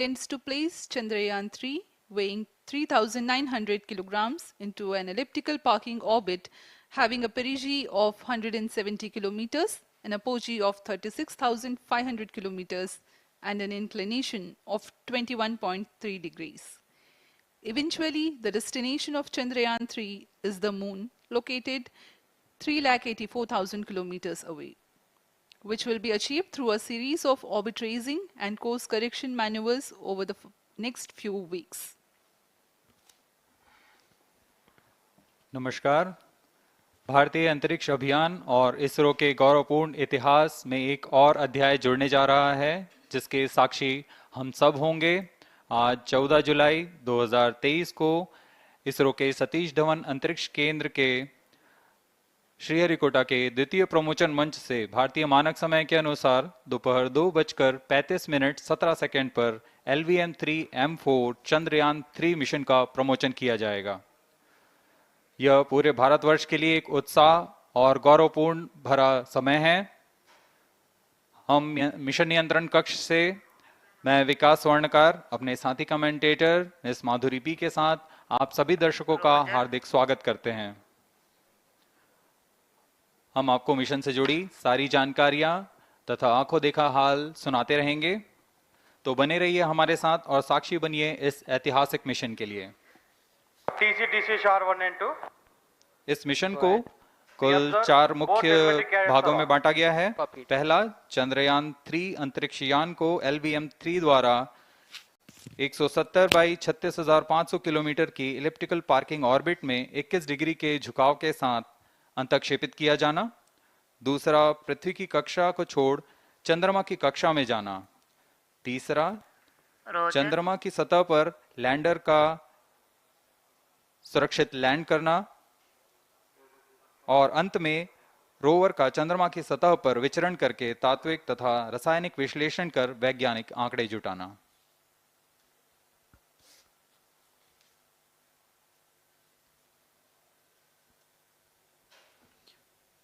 intends to place Chandrayaan-3, weighing 3,900 kilograms, into an elliptical parking orbit having a perigee of 170 kilometers, an apogee of 36,500 kilometers, and an inclination of 21.3 degrees. Eventually, the destination of Chandrayaan-3 is the Moon, located 3,84,000 kilometers away, which will be achieved through a series of orbit raising and course correction maneuvers over the next few weeks. नमस्कार। भारतीय अंतरिक्ष अभियान और इसरो के गौरवपूर्ण इतिहास में एक और अध्याय जुड़ने जा रहा है, जिसके साक्षी हम सब होंगे। आज 14 जुलाई 2023 को इसरो के सतीश धवन अंतरिक्ष केंद्र के श्रीहरिकोटा के द्वितीय प्रमोचन मंच से भारतीय मानक समय के अनुसार दोपहर 2:35 पर LVM-3M4 चंद्रयान-3 मिशन का प्रमोचन किया जाएगा। यह पूरे भारतवर्ष के लिए एक उत्साह और गौरवपूर्ण भरा समय है। हम मिशन नियंत्रण कक्ष से मैं विकास स्वर्णकार, अपने साथी कमेंटेटर मिस माधुरी पी के साथ आप सभी दर्शकों का हार्दिक स्वागत करते हैं। हम आपको मिशन से जुड़ी सारी जानकारियां तथा आंखों देखा हाल सुनाते रहेंगे, तो बने रहिए हमारे साथ और साक्षी बनिए इस ऐतिहासिक मिशन के लिए। इस मिशन को कुल 4 मुख्य भागों में बांटा गया है। पहला, चंद्रयान-3 अंतरिक्ष यान को LVM-3 द्वारा 170 बाई 36,500 किलोमीटर की इलिप्टिकल पार्किंग ऑर्बिट में 21 डिग्री के झुकाव के साथ अंतक्षेपित किया जाना। दूसरा, पृथ्वी की कक्षा को छोड़ चंद्रमा की कक्षा में जाना। तीसरा, चंद्रमा की सतह पर लैंडर का सुरक्षित लैंड करना। और अंत में रोवर का चंद्रमा की सतह पर विचरण करके तात्विक तथा रासायनिक विश्लेषण कर वैज्ञानिक आंकड़े जुटाना।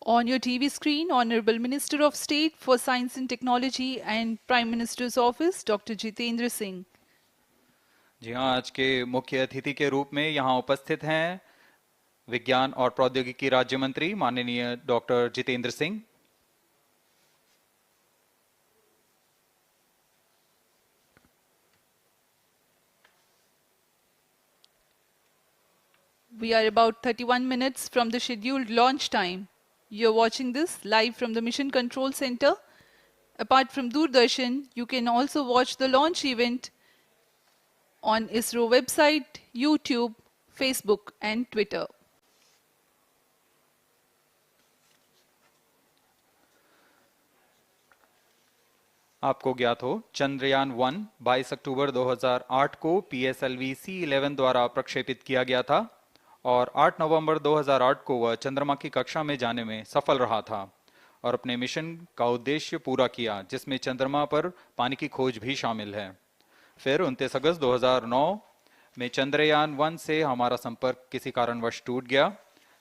On your TV screen, Honorable Minister of State for Science and Technology and Prime Minister's Office, Dr. Jitendra Singh. जी हाँ, आज के मुख्य अतिथि के रूप में यहाँ उपस्थित हैं विज्ञान और प्रौद्योगिकी राज्य मंत्री माननीय doctor Jitendra Singh. We are about 31 minutes from the scheduled launch time. You're watching this live from the Mission Control Center. Apart from Doordarshan, you can also watch the launch event on ISRO website, YouTube, Facebook and Twitter. आपको ज्ञात हो, चंद्रयान-1 22 अक्टूबर 2008 को PSLV C11 द्वारा प्रक्षेपित किया गया था और 8 नवंबर 2008 को वह चंद्रमा की कक्षा में जाने में सफल रहा था और अपने मिशन का उद्देश्य पूरा किया, जिसमें चंद्रमा पर पानी की खोज भी शामिल है। फिर 29 अगस्त 2009 में चंद्रयान-1 से हमारा संपर्क किसी कारणवश टूट गया,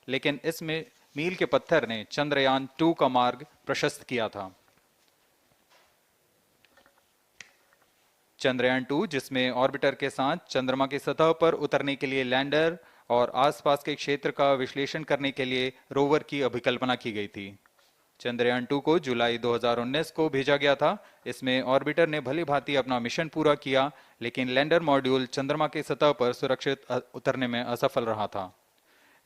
लेकिन इसमें मील के पत्थर ने चंद्रयान-2 का मार्ग प्रशस्त किया था। चंद्रयान-2, जिसमें ऑर्बिटर के साथ चंद्रमा की सतह पर उतरने के लिए लैंडर और आसपास के क्षेत्र का विश्लेषण करने के लिए रोवर की अभिकल्पना की गई थी। चंद्रयान-2 को जुलाई 2019 को भेजा गया था। इसमें ऑर्बिटर ने भली भांति अपना मिशन पूरा किया, लेकिन लैंडर मॉड्यूल चंद्रमा की सतह पर सुरक्षित उतरने में असफल रहा था।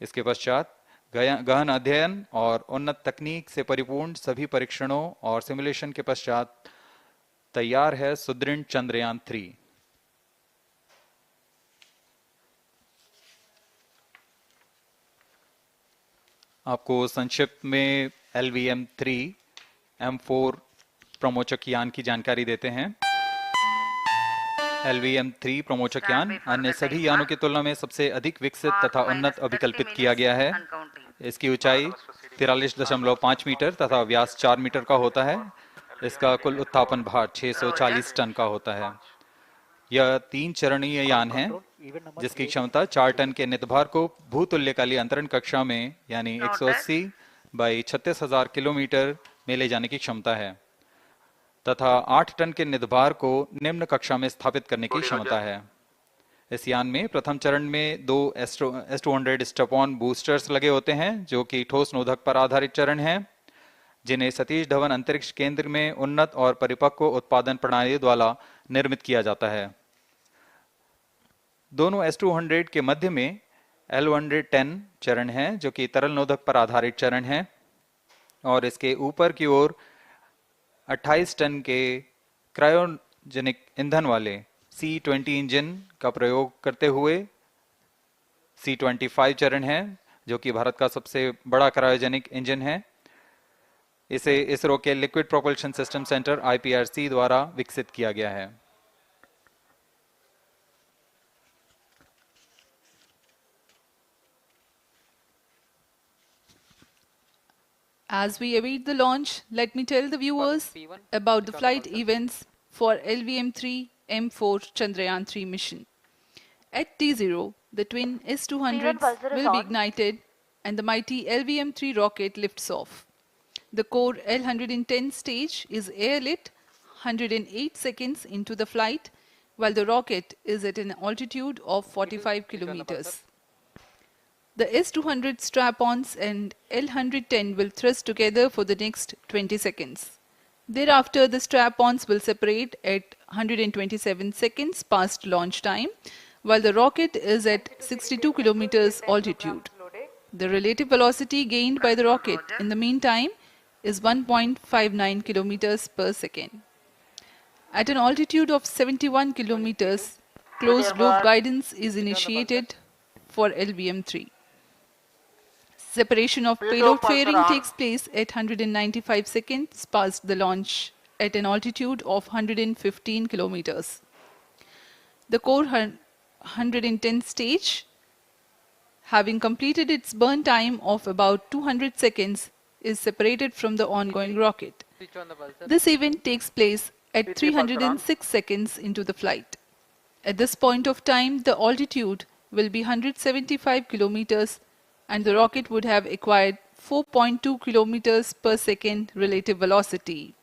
इसके पश्चात गहन अध्ययन और उन्नत तकनीक से परिपूर्ण सभी परीक्षणों और सिमुलेशन के पश्चात तैयार है सुदृढ़ चंद्रयान-3। आपको संक्षिप्त में LVM-3M4 प्रमोचक यान की जानकारी देते हैं। LVM-3 प्रमोचक यान अन्य सभी यानों की तुलना में सबसे अधिक विकसित तथा उन्नत अभिकल्पित किया गया है। इसकी ऊंचाई 43.5 मीटर तथा व्यास 4 मीटर का होता है। इसका कुल उत्थापन भार 640 टन का होता है। यह 3 चरणीय यान है, जिसकी क्षमता 4 टन के नितभार को भूतुल्यकालीय अंतरण कक्षा में यानी 180 बाई 36,000 किलोमीटर में ले जाने की क्षमता है। तथा 8 टन के निधभार को निम्न कक्षा में स्थापित करने की क्षमता है। इस यान में प्रथम चरण में दो S200 स्टेप-ऑन बूस्टर्स लगे होते हैं, जो कि ठोस नोदक पर आधारित चरण हैं, जिन्हें सतीश धवन अंतरिक्ष केंद्र में उन्नत और परिपक्व उत्पादन प्रणाली द्वारा निर्मित किया जाता है। दोनों S200 के मध्य में L110 चरण है, जो कि तरल नोदक पर आधारित चरण है, और इसके ऊपर की ओर 28 टन के क्रायोजेनिक ईंधन वाले C20 इंजन का प्रयोग करते हुए C25 चरण है, जो कि भारत का सबसे बड़ा क्रायोजेनिक इंजन है। इसे इसरो के liquid propulsion system centre IPRC द्वारा विकसित किया गया है। As we await the launch, let me tell the viewers about the flight events for LVM-3 M4 Chandrayaan-3 mission. At T0, the twin S200s will be ignited and the mighty LVM-3 rocket lifts off. The core L110 stage is airlit 108 seconds into the flight, while the rocket is at an altitude of 45 kilometers. The S200 strap-ons and L110 will thrust together for the next 20 seconds. Thereafter, the strap-ons will separate at 127 seconds past launch time, while the rocket is at 62 kilometers altitude. The relative velocity gained by the rocket in the meantime is 1.59 kilometers per second. At an altitude of 71 kilometers, closed-loop guidance is initiated for LVM-3. Separation of payload fairing takes place at 195 seconds past the launch at an altitude of 115 kilometers. The core 110 stage, having completed its burn time of about 200 seconds, is separated from the ongoing rocket. This event takes place at 306 seconds into the flight. At this point of time, the altitude will be 175 kilometers and the rocket would have acquired 4.2 kilometers per second relative velocity.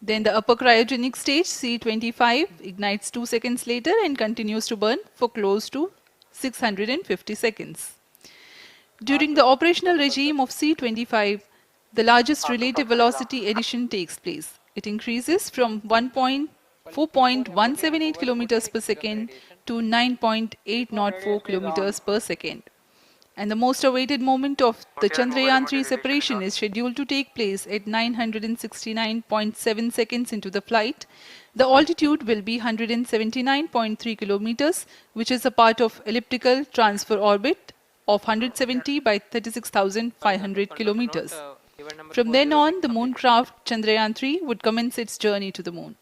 Then the upper cryogenic stage C25 ignites 2 seconds later and continues to burn for close to 650 seconds. During the operational regime of C25, the largest relative velocity addition takes place. It increases from 4.178 kilometers per second to 9.804 kilometers per second. And the most awaited moment of the Chandrayaan-3 separation is scheduled to take place at 969.7 seconds into the flight. The altitude will be 179.3 kilometers, which is a part of elliptical transfer orbit of 170 by 36,500 kilometers. From then on, the moon craft Chandrayaan-3 would commence its journey to the moon.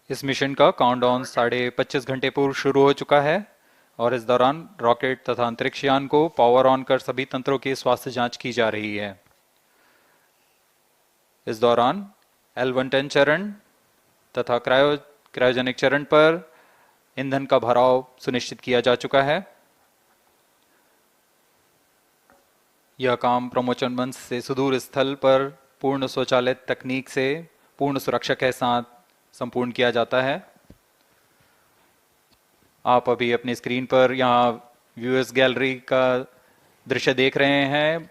इस mission का countdown 25.5 घंटे पूर्व शुरू हो चुका है और इस दौरान रॉकेट तथा अंतरिक्ष यान को पावर ऑन कर सभी तंत्रों की स्वास्थ्य जांच की जा रही है। इस दौरान L110 चरण तथा क्रायोजेनिक चरण पर ईंधन का भराव सुनिश्चित किया जा चुका है। यह काम प्रमोशन मंच से सुदूर स्थल पर पूर्ण स्वचालित तकनीक से पूर्ण सुरक्षा के साथ संपूर्ण किया जाता है। आप अभी अपनी स्क्रीन पर यहाँ व्यूअर्स गैलरी का दृश्य देख रहे हैं।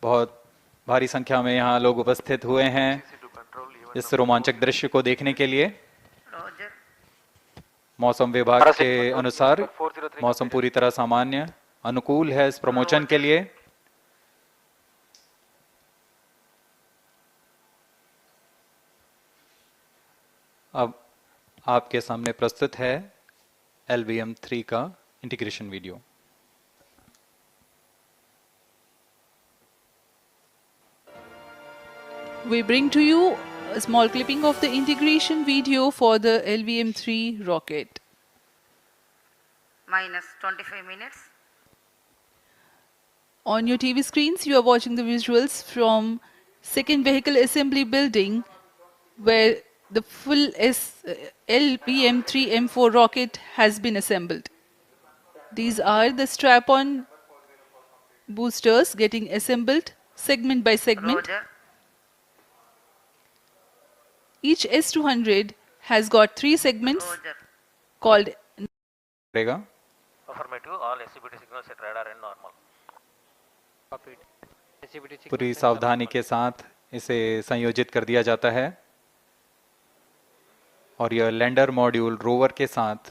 बहुत भारी संख्या में यहाँ लोग उपस्थित हुए हैं इस रोमांचक दृश्य को देखने के लिए। मौसम विभाग के अनुसार मौसम पूरी तरह सामान्य अनुकूल है इस प्रमोशन के लिए। अब आपके सामने प्रस्तुत है LVM-3 का integration video. We bring to you a small clipping of the integration video for the LVM-3 rocket. Minus 25 minutes. On your TV screens, you are watching the visuals from second vehicle assembly building where the full LVM-3 M4 rocket has been assembled. These are the strap-on boosters getting assembled segment by segment. Roger. Each S200 has got 3 segments Roger. called रहेगा। Affirmative. All SCBT signals at radar and normal. Copied. SCBT signal पूरी sensor सावधानी normal. के साथ इसे संयोजित कर दिया जाता है और यह लैंडर मॉड्यूल रोवर के साथ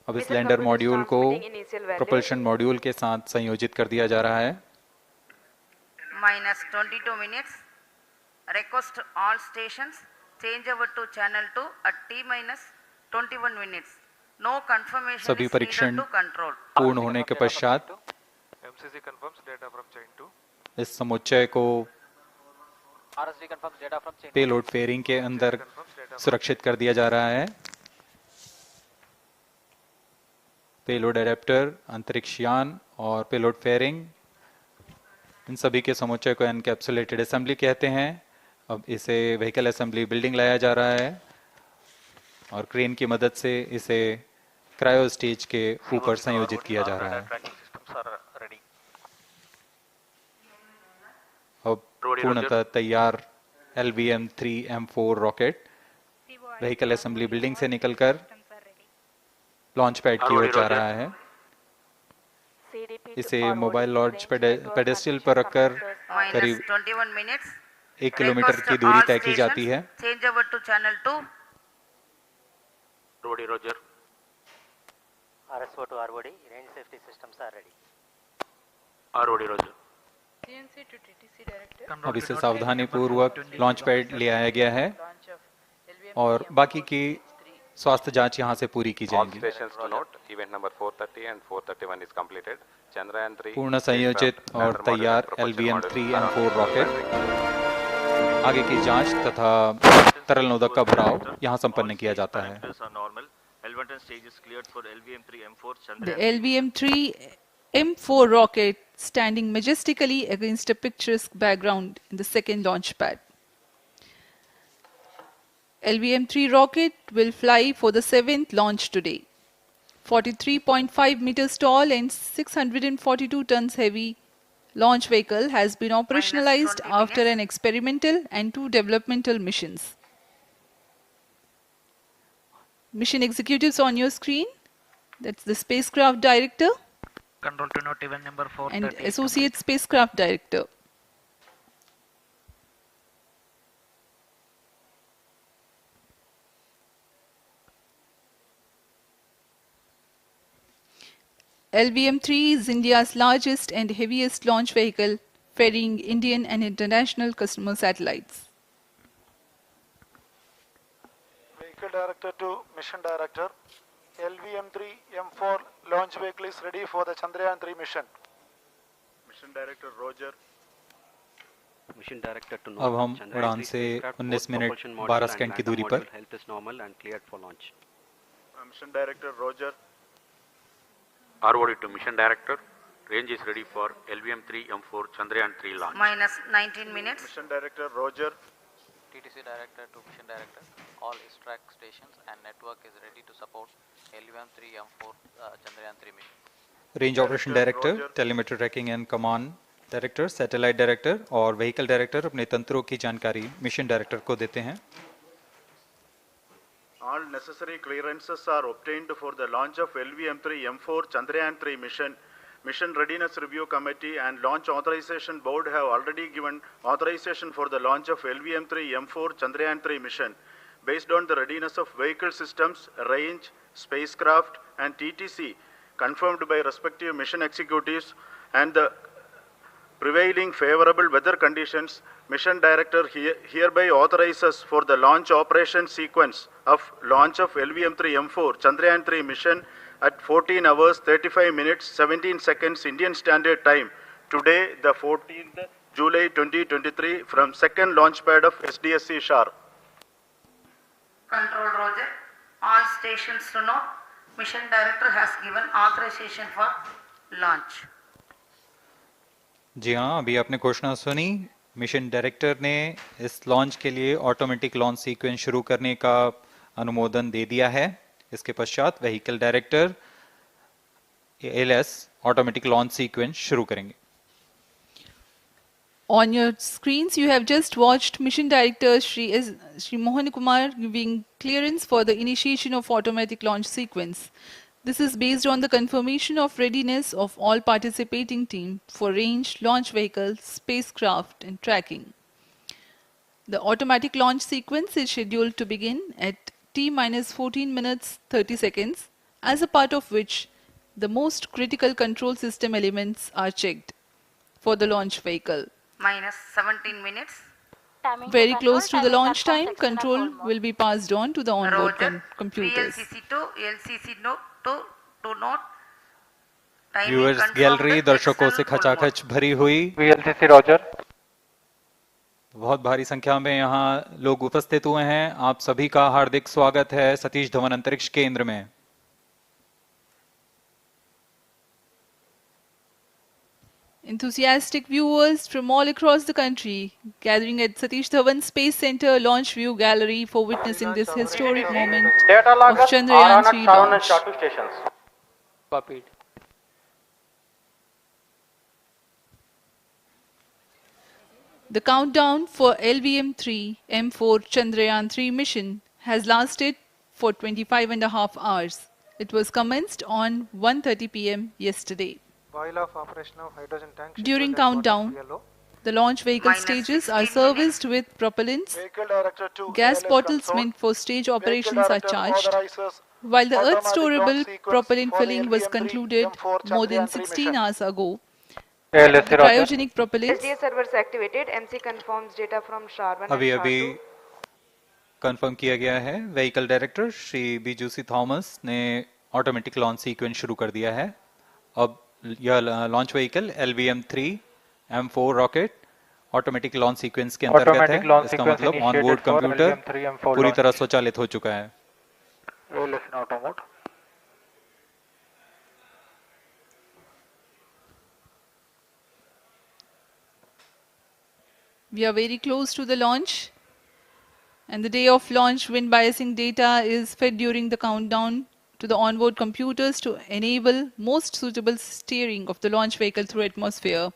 अब इस Mission lander computer is module को transmitting initial value. Propulsion module के साथ संयोजित कर दिया जा रहा है। Minus 22 minutes. Request all stations change over to channel 2 at T minus 21 minutes. No confirmation सभी is needed परीक्षण to control. पूर्ण होने के पश्चात MCC confirms data from chain 2. इस समुच्चय को RSD confirms data from chain. Payload fairing के अंदर सुरक्षित कर दिया जा रहा है। पेलोड एडेप्टर, अंतरिक्ष यान और पेलोड फेयरिंग, इन सभी के समुच्चय को एनकैप्सुलेटेड असेंबली कहते हैं। अब इसे व्हीकल असेंबली बिल्डिंग लाया जा रहा है और क्रेन की मदद से इसे क्रायो स्टेज के ऊपर संयोजित किया जा रहा है। Tracking systems are ready. अब पूर्णतः तैयार LVM-3M4 rocket vehicle assembly building से निकलकर लॉन्च पैड की ओर जा रहा है। CDP इसे to mobile forward launch range network पेडेस्ट्रियल connection पर रखकर computers are Minus करीब 21 minutes. 1 किलोमीटर Request की दूरी all तय की जाती stations है। change over to channel 2. Rodi Roger. RSO to ROD, range safety systems are ready. Rodi Roger. CNC to TTC director. अब इसे सावधानी पूर्वक लॉन्च पैड ले आया गया है और बाकी की स्वास्थ्य जांच यहां से पूरी की All जाएंगी। stations to note, event number 430 and 431 is completed. Chandrayaan-3 पूर्ण संयोजित और तैयार LVM-3M4 रॉकेट आगे की जांच तथा तरल नोदक का भराव यहां संपन्न किया जाता है। the LVM-3M4 rocket standing majestically against a picturesque background in the second launch pad. LVM-3 rocket will fly for the 7th launch today. 43.5 meters tall and 642 tons heavy launch vehicle has been operationalized 20 after minutes. an experimental and 2 developmental missions. Mission executives on your screen. That's the spacecraft director Control to note event number 430. and associate spacecraft director. LVM-3 is India's largest and heaviest launch vehicle ferrying Indian and international customer satellites. Vehicle Director to Mission Director. LVM-3 M4 launch vehicle is ready for the Chandrayaan-3 mission. Mission Director Roger. Mission director to अब हम उड़ान से 19 minute 12 second की दूरी पर health is normal and cleared for launch. Mission Director Roger. ROD to Mission Director. Range is ready for LVM-3 M4 Chandrayaan-3 launch. Minus 19 minutes. Mission Director Roger. TTC director to mission director. All track stations and network is ready to support LVM-3M4 Chandrayaan-3 mission. Range operation director, telemetry tracking and command director, satellite director और vehicle director अपने तंत्रों की जानकारी mission director को देते हैं। All necessary clearances are obtained for the launch of LVM-3 M4 Chandrayaan-3 mission. Mission Readiness Review Committee and Launch Authorization Board have already given authorization for the launch of LVM-3 M4 Chandrayaan-3 mission. Based on the readiness of vehicle systems, range, spacecraft and TTC confirmed by respective mission executives and the prevailing favorable weather conditions, Mission Director hereby authorizes for the launch operation sequence of launch of LVM-3 M4 Chandrayaan-3 mission at 14 hours 35 minutes 17 seconds Indian Standard Time today, the 14th July 2023 from second launch pad of SDSC Shar. Control Roger. All stations to know. Mission Director has given authorization for launch. जी हाँ, अभी आपने घोषणा सुनी। Mission director ने इस launch के लिए automatic launch sequence शुरू करने का अनुमोदन दे दिया है। इसके पश्चात vehicle director LS automatic launch sequence शुरू करेंगे। On your screens, you have just watched Mission Director Shri Mohan Kumar giving clearance for the initiation of automatic launch sequence. This is based on the confirmation of readiness of all participating team for range, launch vehicle, spacecraft and tracking. The automatic launch sequence is scheduled to begin at T-14 minutes 30 seconds, as a part of which the most critical control system elements are checked for the launch vehicle. minus 17 minutes. Timing Very control, close to the timing launch confirmed, time, 6 and a control full mode. will be passed on to the onboard Roger. computers. VLCC to LCC no, to note. Timing viewers confirmed, gallery दर्शकों X से and full खचाखच भरी हुई। VLCC Roger. बहुत भारी संख्या में यहाँ लोग उपस्थित हुए हैं। आप सभी का हार्दिक स्वागत है सतीश धवन अंतरिक्ष केंद्र में। Enthusiastic viewers from all across the country gathering at Satish Dhawan Space Center Launch View Gallery for witnessing this historic moment of Chandrayaan-3 launch. stations. Copied. The countdown for LVM-3 M4 Chandrayaan-3 mission has lasted for 25 and a half hours. It was commenced on 1:30 p.m. yesterday. While of operation of hydrogen tank. During countdown, the launch vehicle Minus stages are 16 serviced with propellants. Vehicle Director to Gas ALS bottles console. meant for stage Vehicle operations are Director charged, authorizes while the Earth automatic launch storable sequence propellant for the filling was LVM-3 concluded M4 more than Chandrayaan-3 16 mission. hours ago. ALS The cryogenic propellants SDA servers activated. MC confirms data from SHAR-1 अभी and अभी SHAR-2. Confirm किया गया है। Vehicle director Shri बीजूसी Thomas ने automatic launch sequence शुरू कर दिया है। अब यह launch vehicle LVM-3 M4 rocket automatic launch sequence के अंतर्गत है। इसका मतलब ऑन बोर्ड कंप्यूटर पूरी तरह स्वचालित हो चुका है। ALS in auto mode. We are very close to the launch, and the day of launch wind biasing data is fed during the countdown to the onboard computers to enable most suitable steering of the launch vehicle through atmosphere.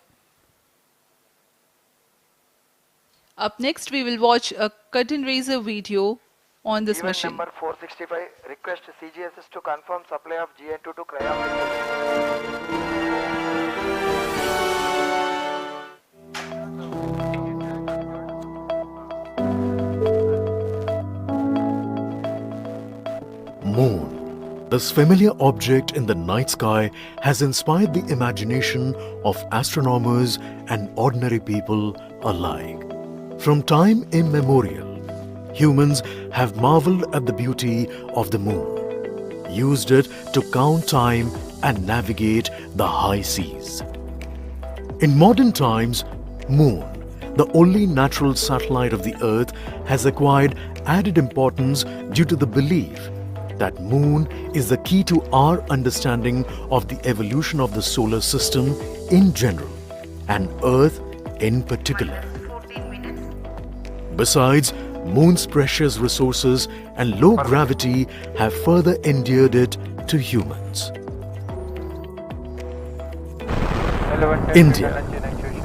Up next, we will watch a curtain raiser video on this Event mission. number 465. Request CGSS to confirm supply of GN2 to cryo. Moon. This familiar object in the night sky has inspired the imagination of astronomers and ordinary people alike. From time immemorial, humans have marveled at the beauty of the moon, used it to count time and navigate the high seas. In modern times, Moon, the only natural satellite of the Earth, has acquired added importance due to the belief that Moon is the key to our understanding of the evolution of the solar system in general and Earth in particular. 14 minutes. Besides, Moon's precious resources and low gravity have further endeared it to humans. India,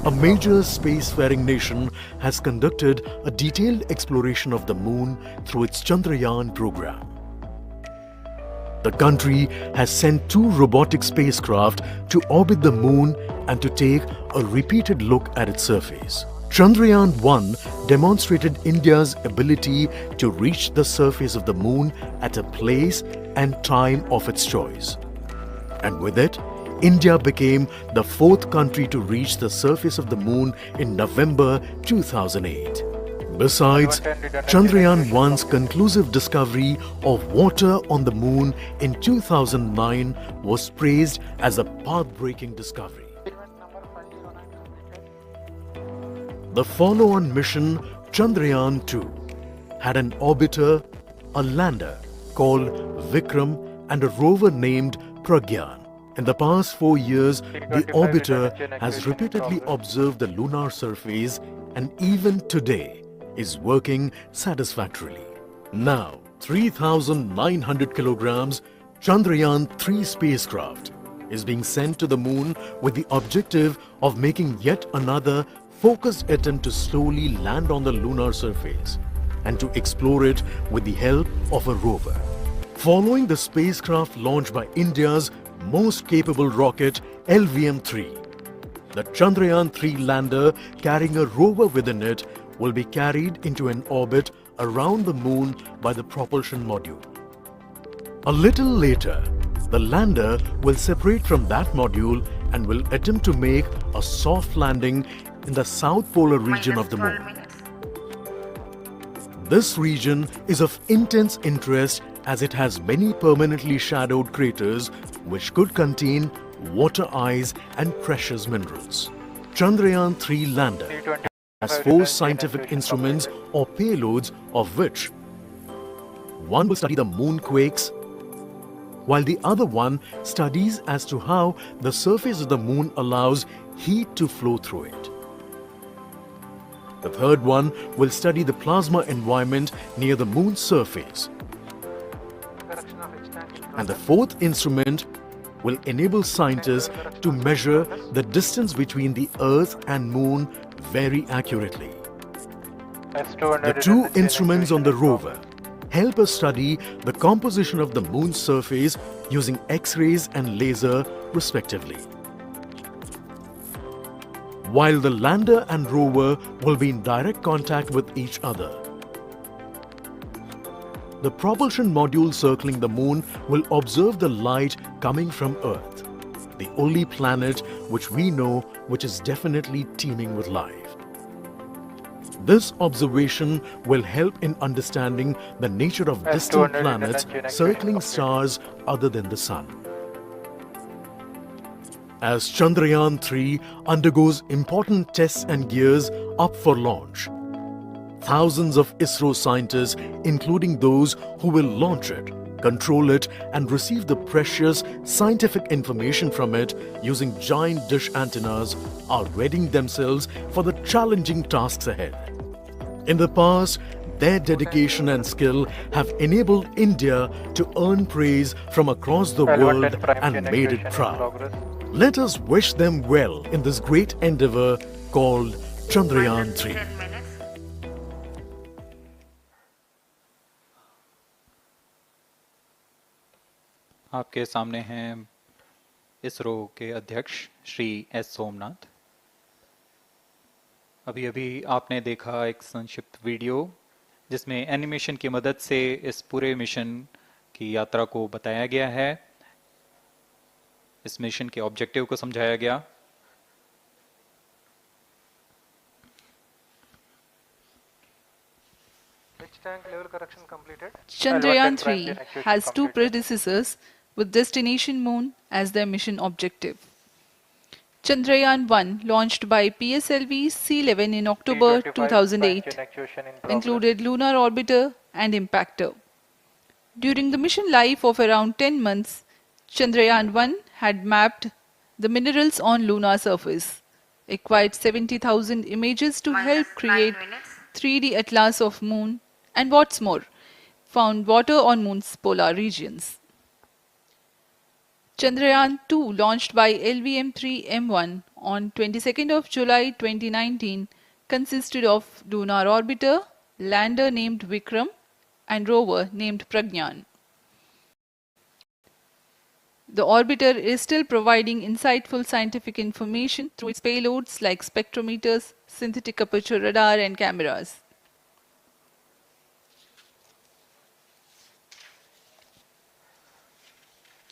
a major spacefaring nation, has conducted a detailed exploration of the Moon through its Chandrayaan program. The country has sent 2 robotic spacecraft to orbit the Moon and to take a repeated look at its surface. Chandrayaan-3 demonstrated India's ability to reach the surface of the Moon at a place and time of its choice. And with it, India became the 4th country to reach the surface of the Moon in November 2008. Besides, Chandrayaan-1's conclusive discovery of water on the Moon in 2009 was praised as a path-breaking discovery. The follow-on mission, Chandrayaan-2, had an orbiter, a lander called Vikram, and a rover named Pragyan. In the past 4 years, the orbiter has repeatedly observed the lunar surface and even today is working satisfactorily. Now, 3,900 kilograms Chandrayaan-3 spacecraft is being sent to the Moon with the objective of making yet another focused attempt to slowly land on the lunar surface and to explore it with the help of a rover. Following the spacecraft launched by India's most capable rocket LVM-3, the Chandrayaan-3 lander carrying a rover within it will be carried into an orbit around the moon by the propulsion module. A little later, the lander will separate from that module and will attempt to make a soft landing in the south polar region of the moon. This region is of intense interest as it has many permanently shadowed craters which could contain water ice and precious minerals. Chandrayaan-3 lander has 4 scientific instruments or payloads, of which one will study the moon quakes, while the other one studies as to how the surface of the moon allows heat to flow through it. The third one will study the plasma environment near the moon's surface. And the fourth instrument will enable scientists to measure the distance between the Earth and Moon very accurately. The 2 instruments on the rover help us study the composition of the moon's surface using X-rays and laser respectively. While the lander and rover will be in direct contact with each other, the propulsion module circling the moon will observe the light coming from Earth, the only planet which we know which is definitely teeming with life. This observation will help in understanding the nature of distant planets circling stars other than the Sun. As Chandrayaan-3 undergoes important tests and gears up for launch, thousands of ISRO scientists, including those who will launch it, control it and receive the precious scientific information from it using giant dish antennas, are readying themselves for the challenging tasks ahead. In the past, their dedication and skill have enabled India to earn praise from across the world and made it proud. Let us wish them well in this great endeavor called Chandrayaan-3. आपके सामने हैं इसरो के अध्यक्ष Shri S Somnath. अभी अभी आपने देखा एक संक्षिप्त वीडियो जिसमें एनिमेशन की मदद से इस पूरे मिशन की यात्रा को बताया गया है, इस मिशन के ऑब्जेक्टिव को समझाया गया। Chandrayaan-3 has 2 predecessors with destination moon as their mission objective. Chandrayaan-1, launched by PSLV C-11 in October 2008, included lunar orbiter and impactor. During the mission life of around 10 months, Chandrayaan-1 had mapped the minerals on lunar surface, acquired 70,000 images to help create 3D atlas of moon, and what's more, found water on moon's polar regions. Chandrayaan-2, launched by LVM-3 on 22nd of July 2019, consisted of lunar orbiter, lander named Vikram, and rover named Pragyan. The orbiter is still providing insightful scientific information through its payloads like spectrometers, synthetic aperture radar, and cameras.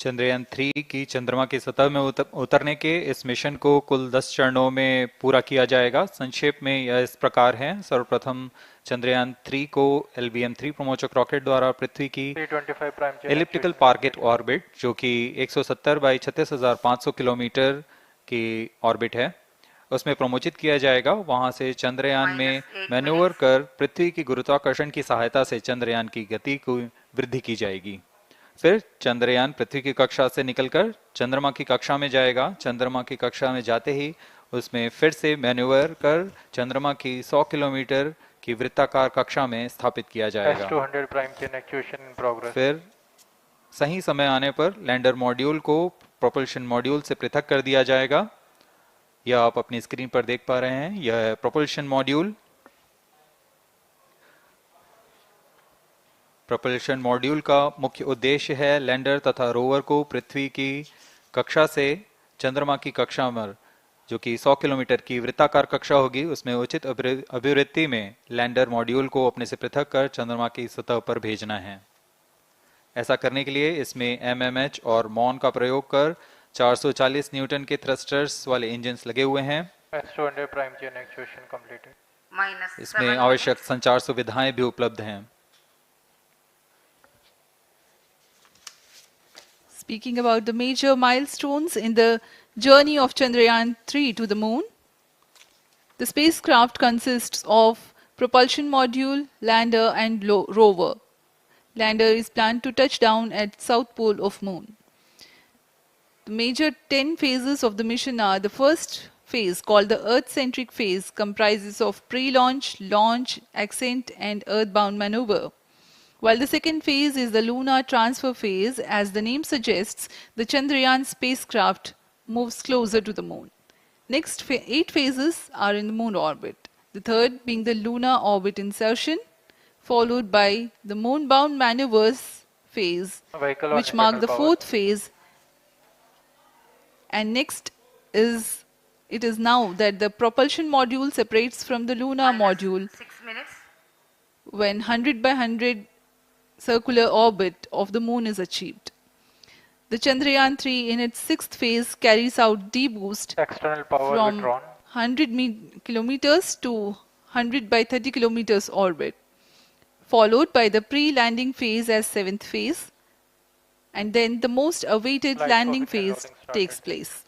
Chandrayaan 3 की चंद्रमा की सतह में उतरने के इस mission को कुल 10 चरणों में पूरा किया जाएगा। संक्षेप में यह इस प्रकार है। सर्वप्रथम चंद्रयान 3 को LVM-3 प्रमोचक रॉकेट द्वारा पृथ्वी की एलिप्टिकल टारगेट ऑर्बिट, जो कि 170 बाई 36,500 किलोमीटर की ऑर्बिट है, उसमें प्रमोचित किया जाएगा। वहां से चंद्रयान में मैन्यूवर कर पृथ्वी की गुरुत्वाकर्षण की सहायता से चंद्रयान की गति को वृद्धि की जाएगी। फिर चंद्रयान पृथ्वी की कक्षा से निकलकर चंद्रमा की कक्षा में जाएगा। चंद्रमा की कक्षा में जाते ही उसमें फिर से मैन्यूवर कर चंद्रमा की 100 किलोमीटर की वृत्ताकार कक्षा में स्थापित किया जाएगा। फिर सही समय आने पर लैंडर मॉड्यूल को प्रोपल्शन मॉड्यूल से पृथक कर दिया जाएगा। यह आप अपनी स्क्रीन पर देख पा रहे हैं, यह है प्रोपल्शन मॉड्यूल। प्रोपल्शन मॉड्यूल का मुख्य उद्देश्य है लैंडर तथा रोवर को पृथ्वी की कक्षा से चंद्रमा की कक्षा में, जो कि 100 किलोमीटर की वृत्ताकार कक्षा होगी, उसमें उचित अभिवृत्ति में लैंडर मॉड्यूल को अपने से पृथक कर चंद्रमा की सतह पर भेजना है। ऐसा करने के लिए इसमें एमएमएच और मॉन का प्रयोग कर 440 न्यूटन के थ्रस्टर्स वाले इंजन्स लगे हुए हैं। इसमें आवश्यक संचार सुविधाएं भी उपलब्ध हैं। Speaking about the major milestones in the journey of Chandrayaan-3 to the moon, the spacecraft consists of propulsion module, lander and rover. Lander is planned to touch down at south pole of moon. The major 10 phases of the mission are: the first phase, called the Earth-centric phase, comprises of pre-launch, launch, ascent and earthbound maneuver. While the second phase is the lunar transfer phase, as the name suggests, the Chandrayaan spacecraft moves closer to the moon. Next 8 phases are in the moon orbit, the third being the lunar orbit insertion, followed by the moon-bound maneuvers phase, which mark the fourth phase. And next is, it is now that the propulsion module separates from the lunar module 6 minutes. when 100 by 100 circular orbit of the moon is achieved. The Chandrayaan-3 in its sixth phase carries out D-boost from 100 kilometers to 100 by 30 kilometers orbit, followed by the pre-landing phase as seventh phase, and then the most awaited landing phase takes place.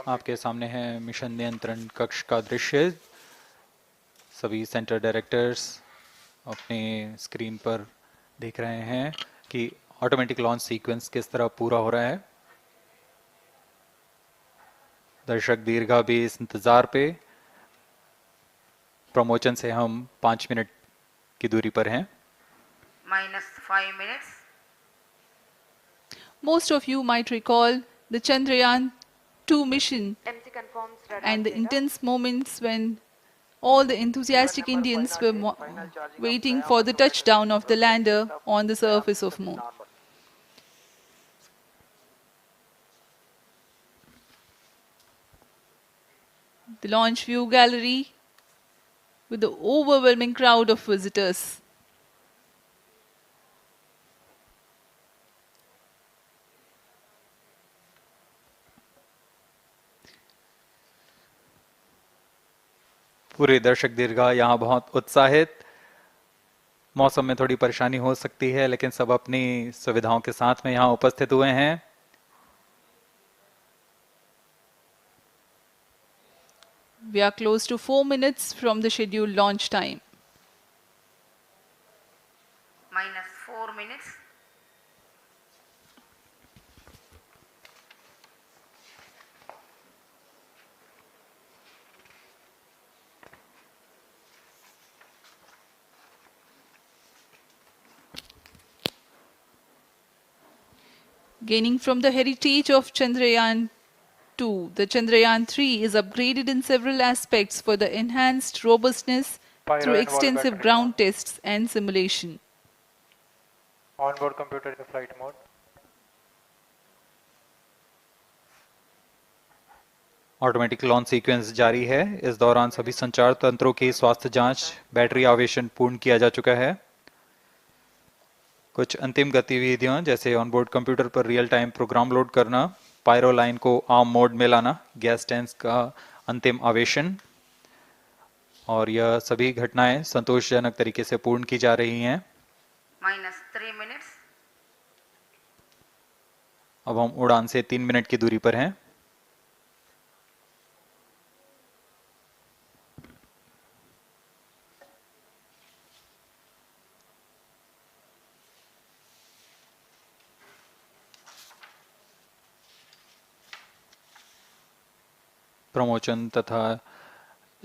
आपके सामने है mission नियंत्रण कक्ष का दृश्य। सभी centre directors अपने screen पर देख रहे हैं कि ऑटोमेटिक लॉन्च सीक्वेंस किस तरह पूरा हो रहा है। दर्शक दीर्घा भी इस इंतजार पे। प्रमोशन से हम 5 मिनट की दूरी पर हैं। -5 minutes. Most of you might recall the Chandrayaan-2 mission MC confirms radar and the data. intense moments when all the enthusiastic Indians were waiting for the touchdown of the lander on the surface of moon. The launch view gallery with the overwhelming crowd of visitors. पूरे दर्शक दीर्घा यहाँ बहुत उत्साहित। मौसम में थोड़ी परेशानी हो सकती है, लेकिन सब अपनी सुविधाओं के साथ में यहाँ उपस्थित हुए हैं। We are close to 4 minutes from the scheduled launch time. -4 minutes. Gaining from the heritage of Chandrayaan-2, the Chandrayaan-3 is upgraded in several aspects for the enhanced robustness through extensive ground tests and simulation. Onboard computer in flight mode. Automatic launch sequence जारी है। इस दौरान सभी संचार तंत्रों की स्वास्थ्य जांच, बैटरी आवेशन पूर्ण किया जा चुका है। कुछ अंतिम गतिविधियां जैसे ऑनबोर्ड कंप्यूटर पर रियल टाइम प्रोग्राम लोड करना, पायरो लाइन को आर्म मोड में लाना, गैस टैंक्स का अंतिम आवेशन, और यह सभी घटनाएं संतोषजनक तरीके से पूर्ण की जा रही हैं। -3 minutes. अब हम उड़ान से 3 मिनट की दूरी पर हैं। प्रमोशन तथा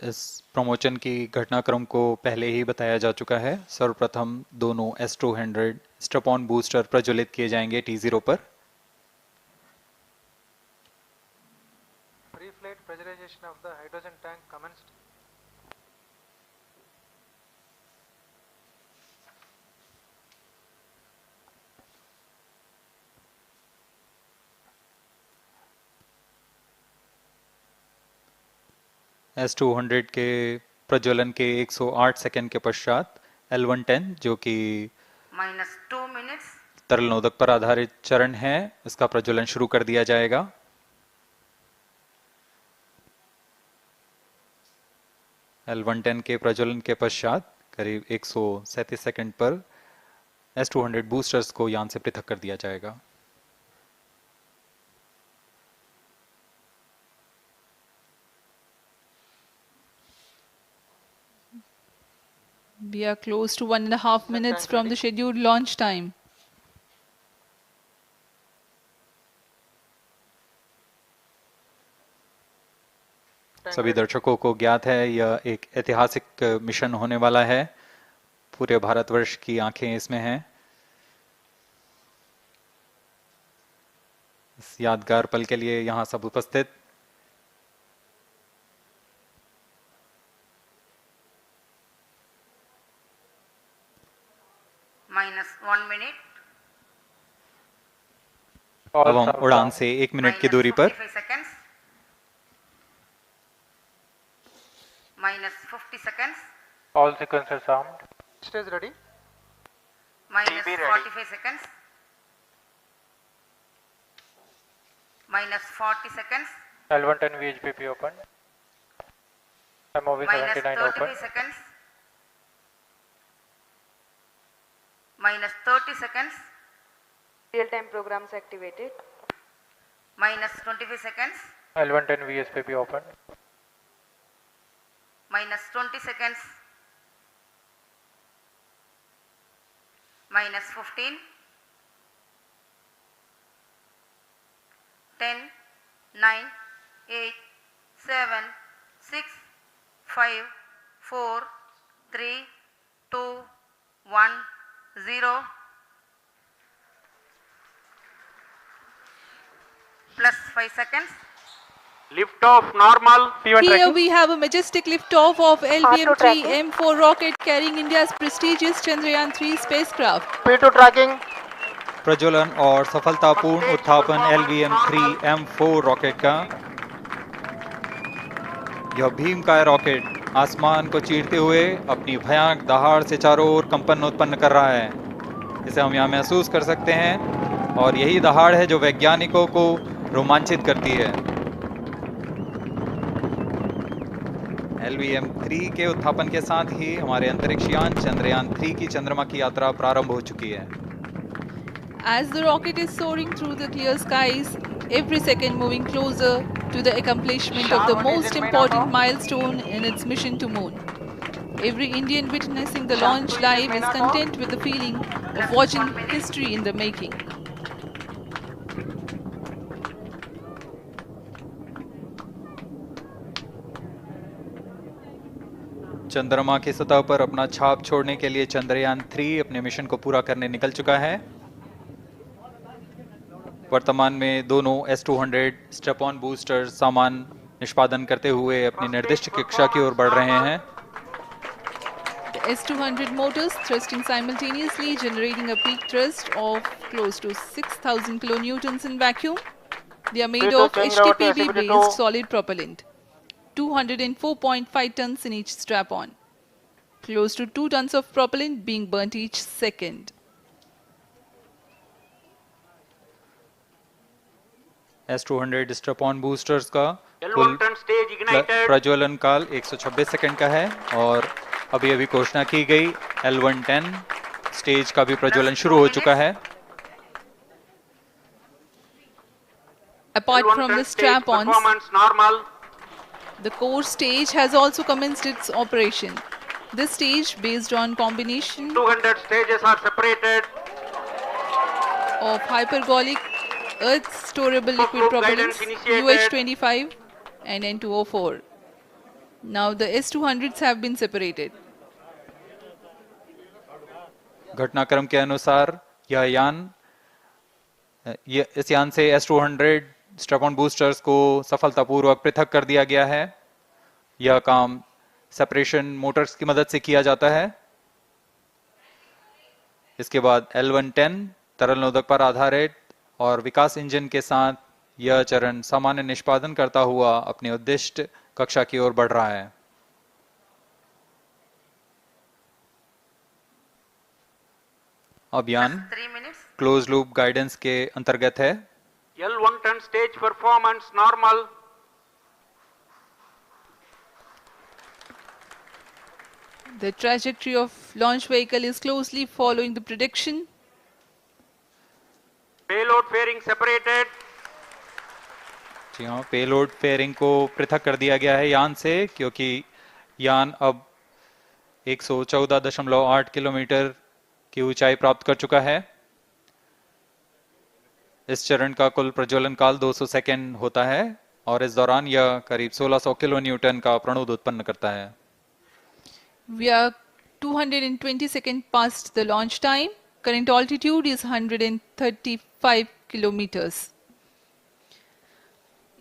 इस प्रमोशन की घटनाक्रम को पहले ही बताया जा चुका है। सर्वप्रथम दोनों S200 स्ट्रैप-ऑन बूस्टर प्रज्वलित किए जाएंगे T0 पर। Pre-flight pressurization of the hydrogen tank commenced. S200 के प्रज्वलन के 108 सेकंड के पश्चात L110 जो कि -2 minutes. तरल नोदक पर आधारित चरण है, इसका प्रज्वलन शुरू कर दिया जाएगा। L110 के प्रज्वलन के पश्चात करीब 137 सेकंड पर S200 बूस्टर्स को यान से पृथक कर दिया जाएगा। We are close to 1.5 minutes from the scheduled launch time. सभी दर्शकों को ज्ञात है यह एक ऐतिहासिक मिशन होने वाला है। पूरे भारतवर्ष की आंखें इसमें हैं। इस यादगार पल के लिए यहाँ सब उपस्थित -1 minute. अब हम उड़ान से 1 मिनट की दूरी पर -45 seconds. -50 seconds. All sequences armed. Stage ready. -45 seconds. -40 seconds. L110 VHPP open. MOV 79 open. -35 seconds. -30 seconds. Real-time programs activated. -25 seconds. L110 VSPP open. -20 seconds. -15. 10, 9, 8, 7, 6, 5, 4, 3, 2, 1, 0. Plus 5 seconds. Lift off normal. Here we have a majestic liftoff of LVM-3 M4 rocket carrying India's prestigious Chandrayaan-3 spacecraft. P2 tracking. प्रज्वलन और सफलतापूर्ण उत्थापन LVM-3 M4 rocket का। यह भीमकाय rocket आसमान को चीरते हुए अपनी भयानक दहाड़ से चारों ओर कंपन उत्पन्न कर रहा है। इसे हम यहाँ महसूस कर सकते हैं और यही दहाड़ है जो वैज्ञानिकों को रोमांचित करती है। LVM-3 के उत्थापन के साथ ही हमारे अंतरिक्ष यान चंद्रयान-3 की चंद्रमा की यात्रा प्रारंभ हो चुकी है। As the rocket is soaring through the clear skies, every second moving closer to the accomplishment of the most important milestone in its mission to moon. Every Indian witnessing the launch live is content with the feeling of watching history in the making. चंद्रमा की सतह पर अपना छाप छोड़ने के लिए चंद्रयान-3 अपने मिशन को पूरा करने निकल चुका है। वर्तमान में दोनों S200 स्ट्रैप-ऑन बूस्टर सामान निष्पादन करते हुए अपनी निर्दिष्ट कक्षा की ओर बढ़ रहे हैं। The S200 motors thrusting simultaneously, generating a peak thrust of close to 6,000 kilonewtons in vacuum. They are made of HTPB-based solid propellant. 204.5 tons in each strap-on. Close to 2 tons of propellant being burnt each second. S200 strap-on boosters का कुल प्रज्वलन काल 126 second का है और अभी अभी घोषणा की गई L110 स्टेज का भी प्रज्वलन शुरू हो चुका है। Apart from the strap-ons, the core stage has also commenced its operation. This stage, based on combination 200 stages are separated. of hypergolic earth storable liquid propellants UH-25 and N2O4. Now the S-200s have been separated. घटनाक्रम के अनुसार यह यान इस यान से S-200 strap-on boosters को सफलतापूर्वक पृथक कर दिया गया है। यह काम सेपरेशन मोटर्स की मदद से किया जाता है। इसके बाद L-110 तरल नोदक पर आधारित और विकास इंजन के साथ यह चरण सामान्य निष्पादन करता हुआ अपनी उद्दिष्ट कक्षा की ओर बढ़ रहा है। अभियान 3 minutes. क्लोज लूप गाइडेंस के अंतर्गत है। L-110 stage performance normal. The trajectory of launch vehicle is closely following the prediction. Payload fairing separated. जी हाँ, पेलोड फेयरिंग को पृथक कर दिया गया है यान से, क्योंकि यान अब 114.8 किलोमीटर की ऊंचाई प्राप्त कर चुका है। इस चरण का कुल प्रज्वलन काल 200 सेकेंड होता है और इस दौरान यह करीब 1600 किलो न्यूटन का प्रणोद उत्पन्न करता है। We are 220 seconds past the launch time. Current altitude is 135 kilometers.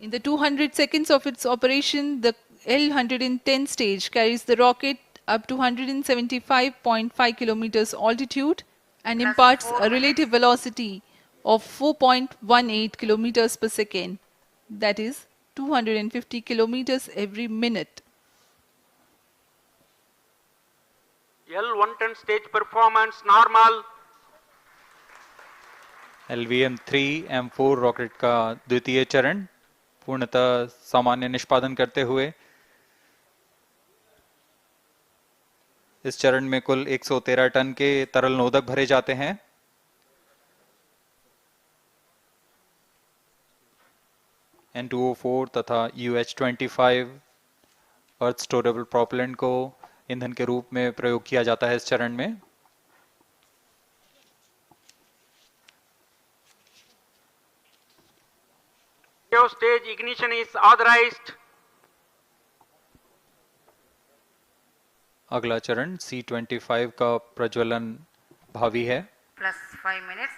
In the 200 seconds of its operation, the L-110 stage carries the rocket up to 175.5 kilometers altitude and imparts a relative velocity of 4.18 kilometers per second, that is 250 kilometers every minute. L-110 stage performance normal. LVM-3 M4 rocket का द्वितीय चरण पूर्णतः सामान्य निष्पादन करते हुए इस चरण में कुल 113 टन के तरल नोदक भरे जाते हैं। N2O4 तथा UH-25 अर्थ स्टोरेबल प्रोपेलेंट को ईंधन के रूप में प्रयोग किया जाता है इस चरण में। Stage ignition is authorized. अगला चरण C-25 का प्रज्वलन भावी है। Plus 5 minutes.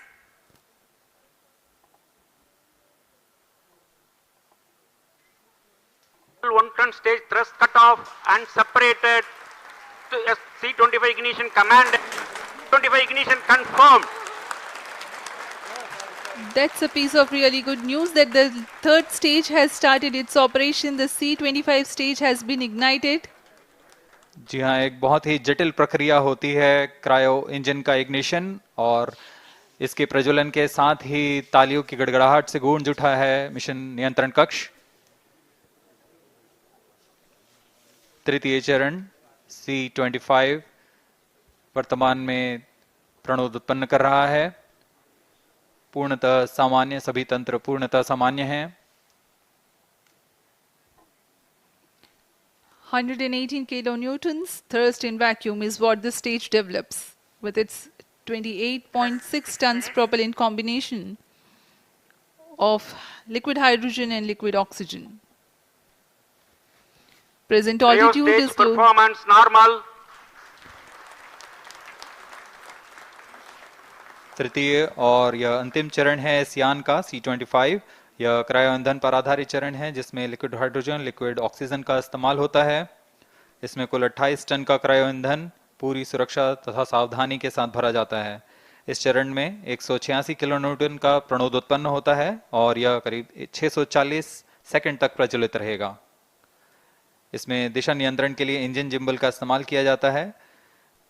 L-110 stage thrust cut off and separated. To C-25 ignition command. 25 ignition confirmed. That's a piece of really good news that the third stage has started its operation. The C-25 stage has been ignited. जी हाँ, एक बहुत ही जटिल प्रक्रिया होती है cryo engine का ignition और इसके प्रज्वलन के साथ ही तालियों की गड़गड़ाहट से गूंज उठा है मिशन नियंत्रण कक्ष। तृतीय चरण C-25 वर्तमान में प्रणोद उत्पन्न कर रहा है। पूर्णतः सामान्य, सभी तंत्र पूर्णतः सामान्य हैं। 118 kilonewtons thrust in vacuum is what the stage develops with its 28.6 tons propellant combination of liquid hydrogen and liquid oxygen. Present altitude is close. Performance normal. तृतीय और यह अंतिम चरण है इस यान का C-25। यह क्रायो ईंधन पर आधारित चरण है जिसमें लिक्विड हाइड्रोजन, लिक्विड ऑक्सीजन का इस्तेमाल होता है। इसमें कुल 28 टन का क्रायो ईंधन पूरी सुरक्षा तथा सावधानी के साथ भरा जाता है। इस चरण में 186 किलो न्यूटन का प्रणोद उत्पन्न होता है और यह करीब 640 सेकंड तक प्रज्वलित रहेगा। इसमें दिशा नियंत्रण के लिए इंजन जिम्बल का इस्तेमाल किया जाता है।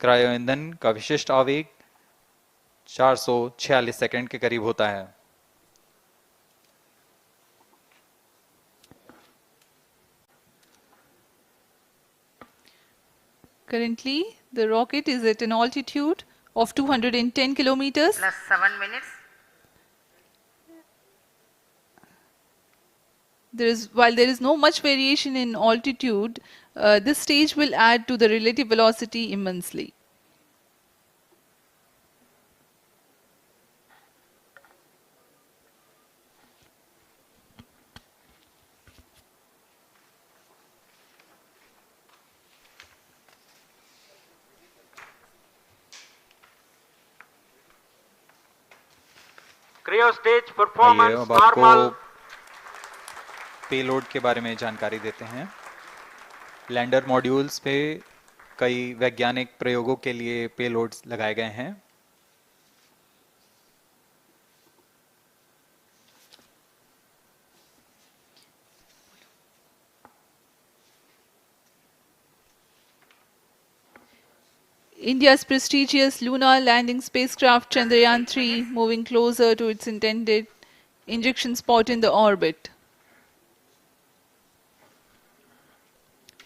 क्रायो ईंधन का विशिष्ट आवेग 446 सेकंड के करीब होता है। Currently, the rocket is at an altitude of 210 kilometers. Plus 7 minutes. While there is no much variation in altitude, this stage will add to the relative velocity immensely. Cryo stage आइए performance अब आपको normal. Payload के बारे में जानकारी देते हैं। Lander modules पे कई वैज्ञानिक प्रयोगों के लिए पेलोड्स लगाए गए हैं। India's prestigious lunar landing spacecraft Chandrayaan-3 moving closer to its intended injection spot in the orbit.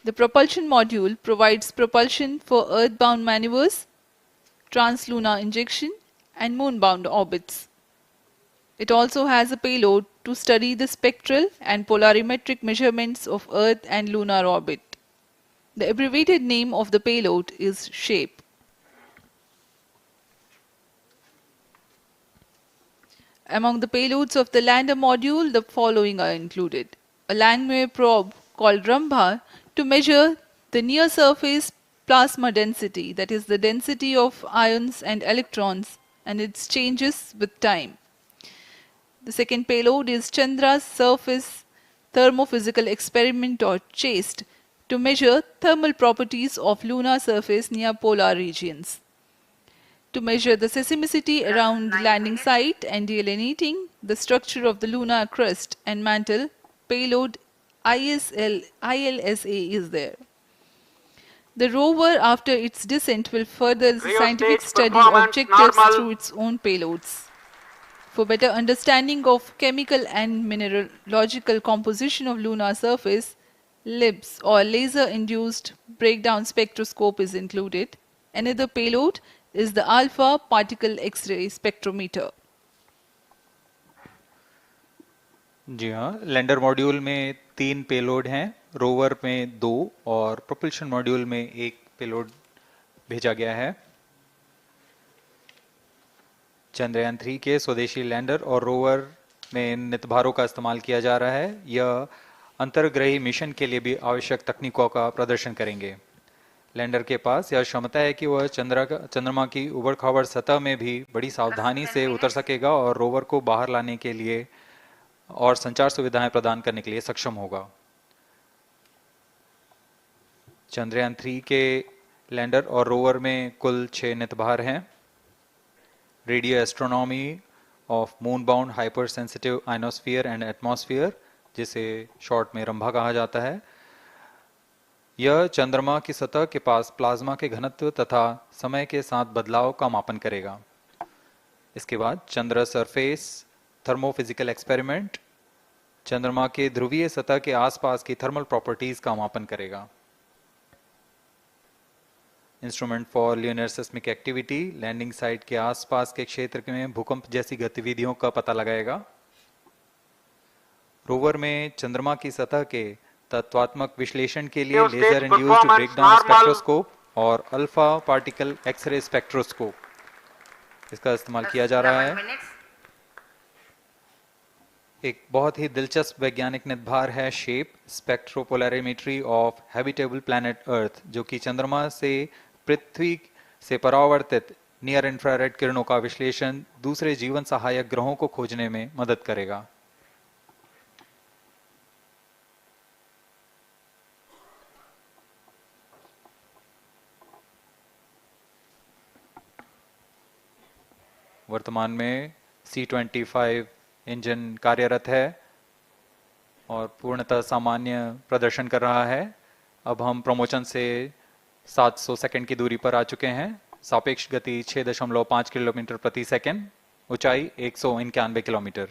The propulsion module provides propulsion for Earth-bound maneuvers, translunar injection, and moon-bound orbits. It also has a payload to study the spectral and polarimetric measurements of Earth and lunar orbit. The abbreviated name of the payload is SHAPE. Among the payloads of the lander module, the following are included. A Langmuir probe called Rambha to measure the near-surface plasma density, that is the density of ions and electrons, and its changes with time. The second payload is Chandra's Surface Thermophysical Experiment or CHASTE to measure thermal properties of lunar surface near polar regions. To measure the seismicity around the landing site and delineating the structure of the lunar crust and mantle, payload ILSA is there. The rover, after its descent, will further the scientific study objectives through its own payloads. For better understanding of chemical and mineralogical composition of lunar surface, LIBS or laser-induced breakdown spectroscope is included. Another payload is the alpha particle X-ray spectrometer. जी हाँ, lander module में 3 payload हैं, rover में 2 और propulsion module में 1 payload भेजा गया है। चंद्रयान 3 के स्वदेशी लैंडर और रोवर में नितभारों का इस्तेमाल किया जा रहा है। यह अंतर्ग्रही मिशन के लिए भी आवश्यक तकनीकों का प्रदर्शन करेंगे। लैंडर के पास यह क्षमता है कि वह चंद्रमा की उबड़-खाबड़ सतह में भी बड़ी सावधानी से उतर सकेगा और रोवर को बाहर लाने के लिए और संचार सुविधाएं प्रदान करने के लिए सक्षम होगा। चंद्रयान 3 के लैंडर और रोवर में कुल 6 नितभार हैं। Radio astronomy of moon bound hyper sensitive ionosphere and atmosphere, जिसे शॉर्ट में रंभा कहा जाता है, यह चंद्रमा की सतह के पास प्लाज्मा के घनत्व तथा समय के साथ बदलाव का मापन करेगा। इसके बाद चंद्र सरफेस थर्मोफिजिकल एक्सपेरिमेंट चंद्रमा के ध्रुवीय सतह के आसपास की थर्मल प्रॉपर्टीज का मापन करेगा। Instrument for lunar seismic activity landing site के आसपास के क्षेत्र में भूकंप जैसी गतिविधियों का पता लगाएगा। रोवर में चंद्रमा की सतह के तत्वात्मक विश्लेषण के लिए लेजर इंड्यूस्ड ब्रेकडाउन स्पेक्ट्रोस्कोप और अल्फा पार्टिकल एक्सरे स्पेक्ट्रोस्कोप इसका इस्तेमाल किया जा रहा है। एक बहुत ही दिलचस्प वैज्ञानिक नितभार है shape स्पेक्ट्रोपोलैरिमेट्री of habitable planet earth, जो कि चंद्रमा से पृथ्वी से परावर्तित नियर इंफ्रारेड किरणों का विश्लेषण दूसरे जीवन सहायक ग्रहों को खोजने में मदद करेगा। वर्तमान में C-25 इंजन कार्यरत है और पूर्णतः सामान्य प्रदर्शन कर रहा है। अब हम प्रमोशन से 700 सेकंड की दूरी पर आ चुके हैं। सापेक्ष गति 6.5 किलोमीटर प्रति सेकंड, ऊंचाई 191 kilometre.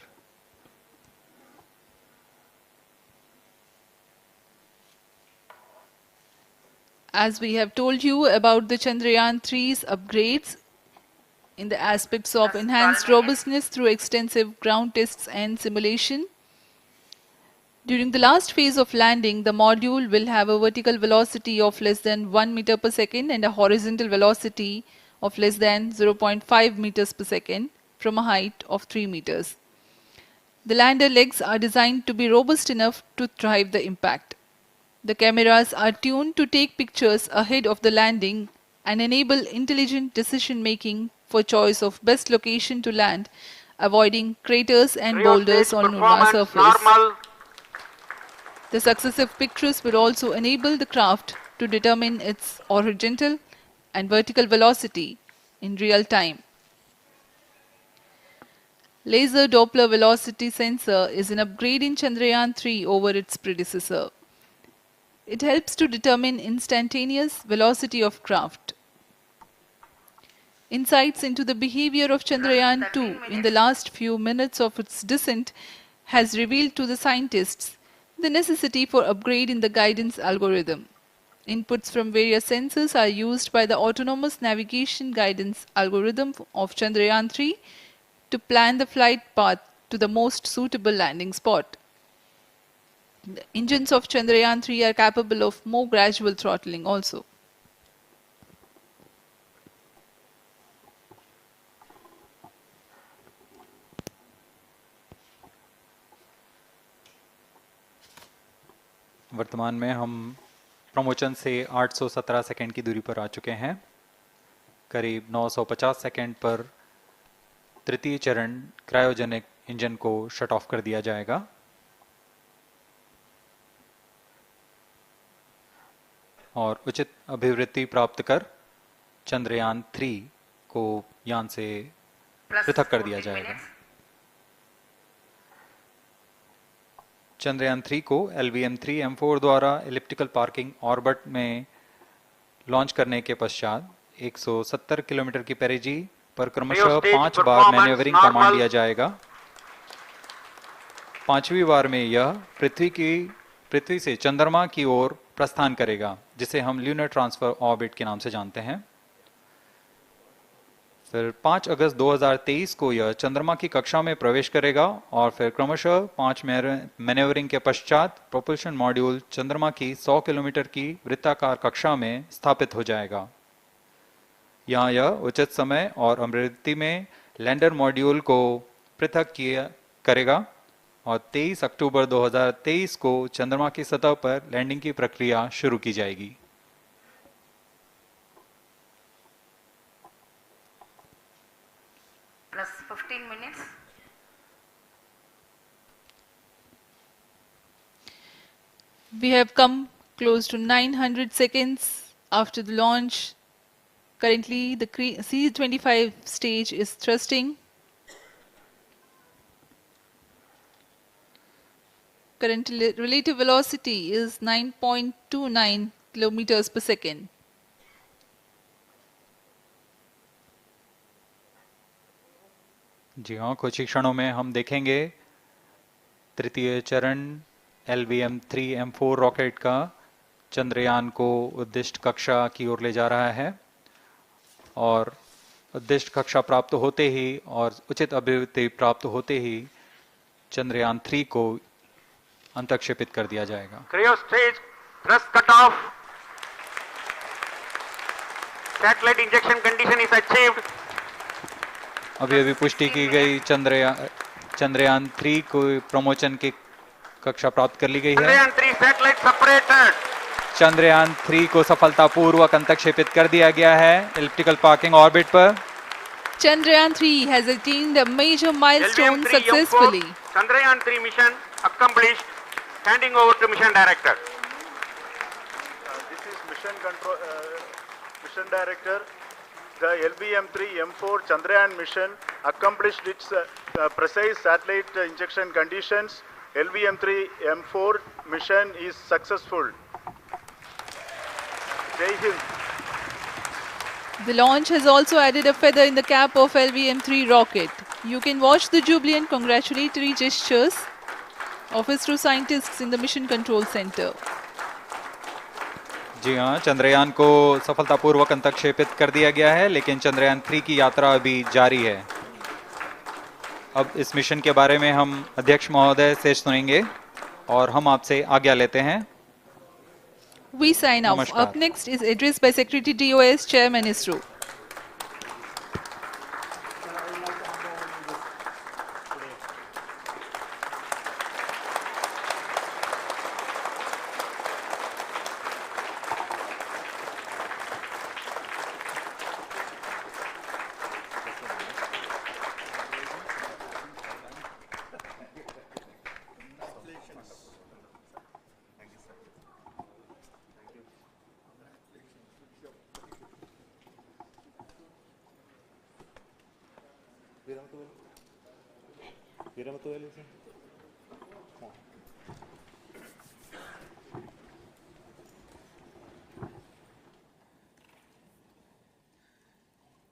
As we have told you about the Chandrayaan-3's upgrades in the aspects of enhanced robustness through extensive ground tests and simulation. During the last phase of landing, the module will have a vertical velocity of less than 1 meter per second and a horizontal velocity of less than 0.5 meters per second from a height of 3 meters. The lander legs are designed to be robust enough to thrive the impact. The cameras are tuned to take pictures ahead of the landing and enable intelligent decision making for choice of best location to land avoiding craters and Cryo boulders stage on lunar performance surface. normal. The successive pictures will also enable the craft to determine its horizontal and vertical velocity in real time. Laser Doppler velocity sensor is an upgrade in Chandrayaan-3 over its predecessor. It helps to determine instantaneous velocity of craft. Insights into the behavior of Chandrayaan-2 in the last few minutes of its descent has revealed to the scientists the necessity for upgrade in the guidance algorithm. Inputs from various sensors are used by the autonomous navigation guidance algorithm of Chandrayaan-3 to plan the flight path to the most suitable landing spot. The engines of Chandrayaan-3 are capable of more gradual throttling also. वर्तमान में हम promotion से 817 second की दूरी पर आ चुके हैं। करीब 950 सेकंड पर तृतीय चरण क्रायोजेनिक इंजन को शट ऑफ कर दिया जाएगा और उचित अभिवृद्धि प्राप्त कर चंद्रयान 3 को यान से पृथक कर दिया जाएगा। चंद्रयान 3 को LVM-3 M4 द्वारा एलिप्टिकल पार्किंग ऑर्बिट में लॉन्च करने के पश्चात 170 किलोमीटर की पेरिजी पर क्रमशः 5 बार मैन्यूवरिंग कमांड दिया जाएगा। 5वीं बार में यह पृथ्वी से चंद्रमा की ओर प्रस्थान करेगा, जिसे हम ल्यूनर ट्रांसफर ऑर्बिट के नाम से जानते हैं। फिर 5 अगस्त 2023 को यह चंद्रमा की कक्षा में प्रवेश करेगा और फिर क्रमशः 5 मैन्यूवरिंग के पश्चात प्रोपल्शन मॉड्यूल चंद्रमा की 100 किलोमीटर की वृत्ताकार कक्षा में स्थापित हो जाएगा। यहाँ यह उचित समय और अभिवृद्धि में लैंडर मॉड्यूल को पृथक करेगा और 23 अक्टूबर 2023 को चंद्रमा की सतह पर लैंडिंग की प्रक्रिया शुरू की जाएगी। Plus 15 minutes. We have come close to 900 seconds after the launch. Currently, the C-25 stage is thrusting. Current relative velocity is 9.29 kilometers per second. जी हाँ, कुछ ही क्षणों में हम देखेंगे तृतीय चरण LVM-3 M4 रॉकेट का चंद्रयान को उद्दिष्ट कक्षा की ओर ले जा रहा है और उद्दिष्ट कक्षा प्राप्त होते ही और उचित अभिवृद्धि प्राप्त होते ही चंद्रयान 3 को अंतक्षेपित कर दिया जाएगा। Cryo stage thrust cut off. Satellite injection condition is achieved. अभी पुष्टि की गई चंद्रयान 3 को प्रमोशन की कक्षा प्राप्त कर ली गई है। Chandrayaan 3 satellite separated. चंद्रयान 3 को सफलतापूर्वक अंतक्षेपित कर दिया गया है एलिप्टिकल पार्किंग ऑर्बिट पर। Chandrayaan 3 has attained a major milestone successfully. Chandrayaan 3 mission accomplished. Handing over to mission director. This is mission director. The LVM-3 M4 Chandrayaan mission accomplished its precise satellite injection conditions. LVM-3 M4 mission is successful. Jai Hind. The launch has also added a feather in the cap of LVM-3 rocket. You can watch the jubilant congratulatory gestures of ISRO scientists in the Mission Control Center. जी हाँ, चंद्रयान को सफलतापूर्वक अंतक्षेपित कर दिया गया है, लेकिन चंद्रयान 3 की यात्रा अभी जारी है। अब इस मिशन के बारे में हम अध्यक्ष महोदय से सुनेंगे और हम आपसे आज्ञा लेते हैं। We sign off. Up next is address by Secretary DOS, Chairman ISRO.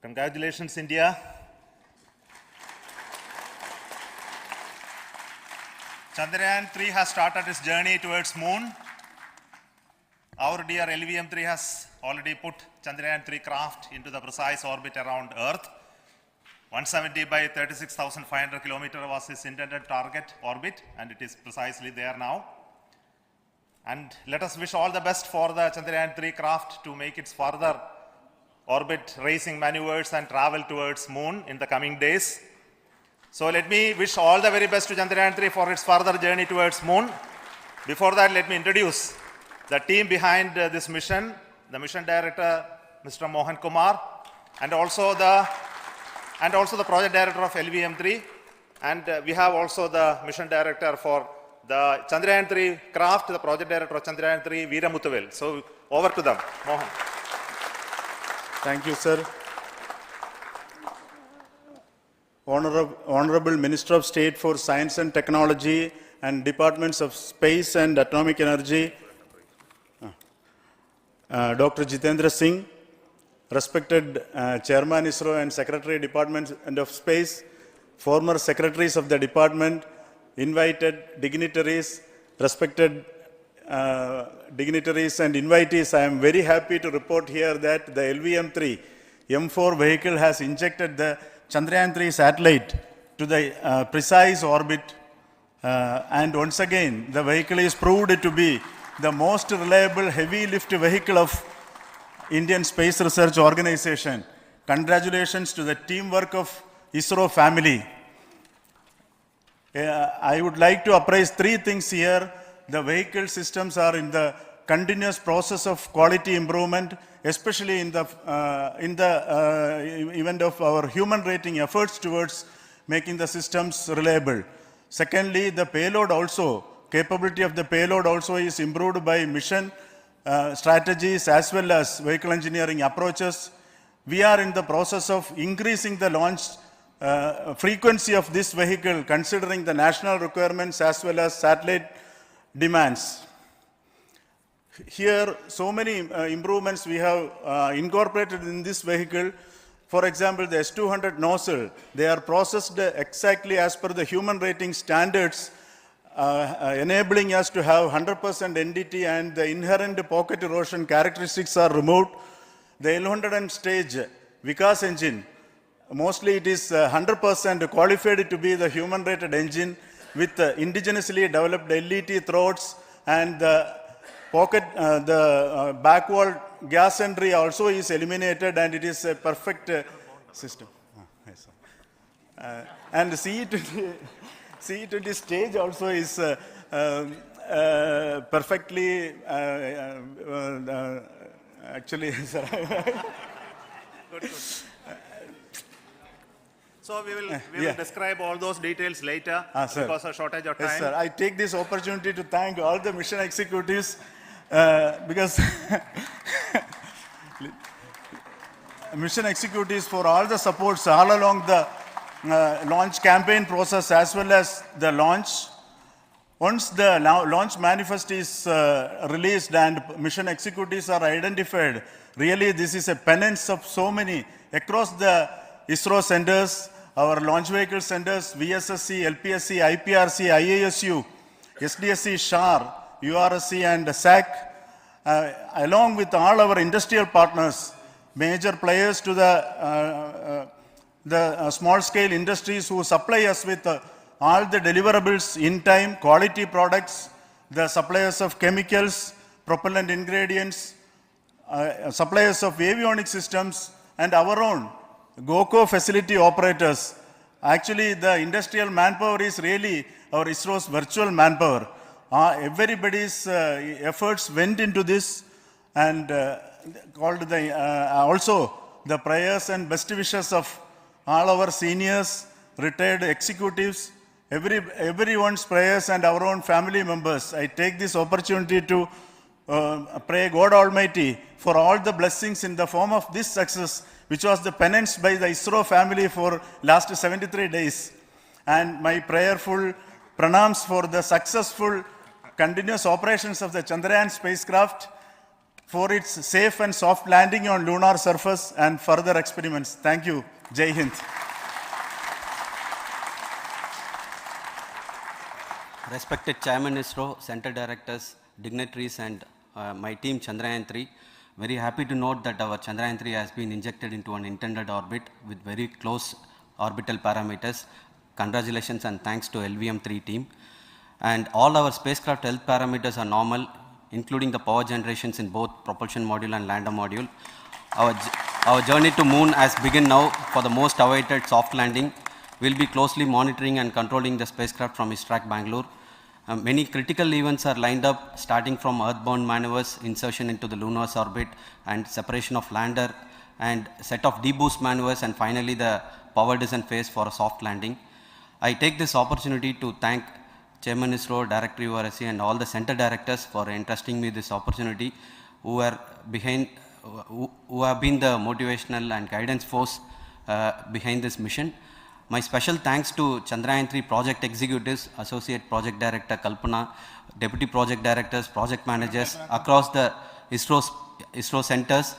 Congratulations, India. Chandrayaan-3 has started its journey towards moon. Our dear LVM-3 has already put Chandrayaan-3 craft into the precise orbit around Earth. 170 by 36,500 kilometers was its intended target orbit, and it is precisely there now. And let us wish all the best for the Chandrayaan-3 craft to make its further orbit racing maneuvers and travel towards moon in the coming days. So let me wish all the very best to Chandrayaan-3 for its further journey towards moon. Before that, let me introduce the team behind this mission, the mission director, Mr. Mohan Kumar, and also the project director of LVM-3, and we have also the mission director for the Chandrayaan-3 craft, the project director of Chandrayaan-3, Veera Muthuvel. So over to them, Mohan. Thank you, sir. Honorable Minister of State for Science and Technology and Departments of Space and Atomic Energy, Dr. Jitendra Singh, respected Chairman ISRO and Secretary Department of Space, former secretaries of the department, invited dignitaries, respected dignitaries and invitees, I am very happy to report here that the LVM-3 M4 vehicle has injected the Chandrayaan-3 satellite to the precise orbit, and once again the vehicle is proved to be the most reliable heavy lift vehicle of Indian Space Research Organization. Congratulations to the teamwork of ISRO family. I would like to appraise three things here. The vehicle systems are in the continuous process of quality improvement, especially in the event of our human rating efforts towards making the systems reliable. Secondly, the payload also, capability of the payload also is improved by mission strategies as well as vehicle engineering approaches. We are in the process of increasing the launch frequency of this vehicle considering the national requirements as well as satellite demands. Here, so many improvements we have incorporated in this vehicle. For example, the S200 nozzle, they are processed exactly as per the human rating standards, enabling us to have 100% NDT, and the inherent pocket erosion characteristics are removed. The L100 stage Vikas engine, mostly it is 100% qualified to be the human rated engine with indigenously developed LET throats, and the pocket, the back wall gas entry also is eliminated, and it is a perfect system. Yes, and the CE20 stage also is perfectly, actually, sir. Good. So we will describe all those details later because of shortage of time. Yes, sir. I take this opportunity to thank all the mission executives because mission executives for all the supports all along the launch campaign process as well as the launch. Once the launch manifest is released and mission executives are identified, really this is a penance of so many across the ISRO centers, our launch vehicle centers, VSSC, LPSC, IPRC, IASU, SDSC, SHAR, URSC and SAC, along with all our industrial partners, major players to the small-scale industries who supply us with all the deliverables in time, quality products, the suppliers of chemicals, propellant ingredients, suppliers of avionics systems, and our own GOCO facility operators. Actually, the industrial manpower is really our ISRO's virtual manpower. Everybody's efforts went into this, and also the prayers and best wishes of all our seniors, retired executives, everyone's prayers and our own family members. I take this opportunity to pray God Almighty for all the blessings in the form of this success which was the penance by the ISRO family for last 73 days. And my prayerful pranams for the successful continuous operations of the Chandrayaan spacecraft, for its safe and soft landing on lunar surface and further experiments. Thank you. Jai Hind. Respected Chairman ISRO, Center Directors, dignitaries and my team Chandrayaan-3, very happy to note that our Chandrayaan-3 has been injected into an intended orbit with very close orbital parameters. Congratulations and thanks to LVM-3 team. And all our spacecraft health parameters are normal, including the power generations in both propulsion module and lander module. Our journey to moon has begun now for the most awaited soft landing. We'll be closely monitoring and controlling the spacecraft from ISRAC Bangalore. Many critical events are lined up, starting from earthbound maneuvers, insertion into the lunar orbit, and separation of lander, and set of deboost maneuvers, and finally the power descent phase for a soft landing. I take this opportunity to thank Chairman ISRO, Director URSC, and all the center directors for entrusting me this opportunity, who have been the motivational and guidance force behind this mission. My special thanks to Chandrayaan-3 project executives, Associate Project Director Kalpana, Deputy Project Directors, Project Managers across the ISRO centers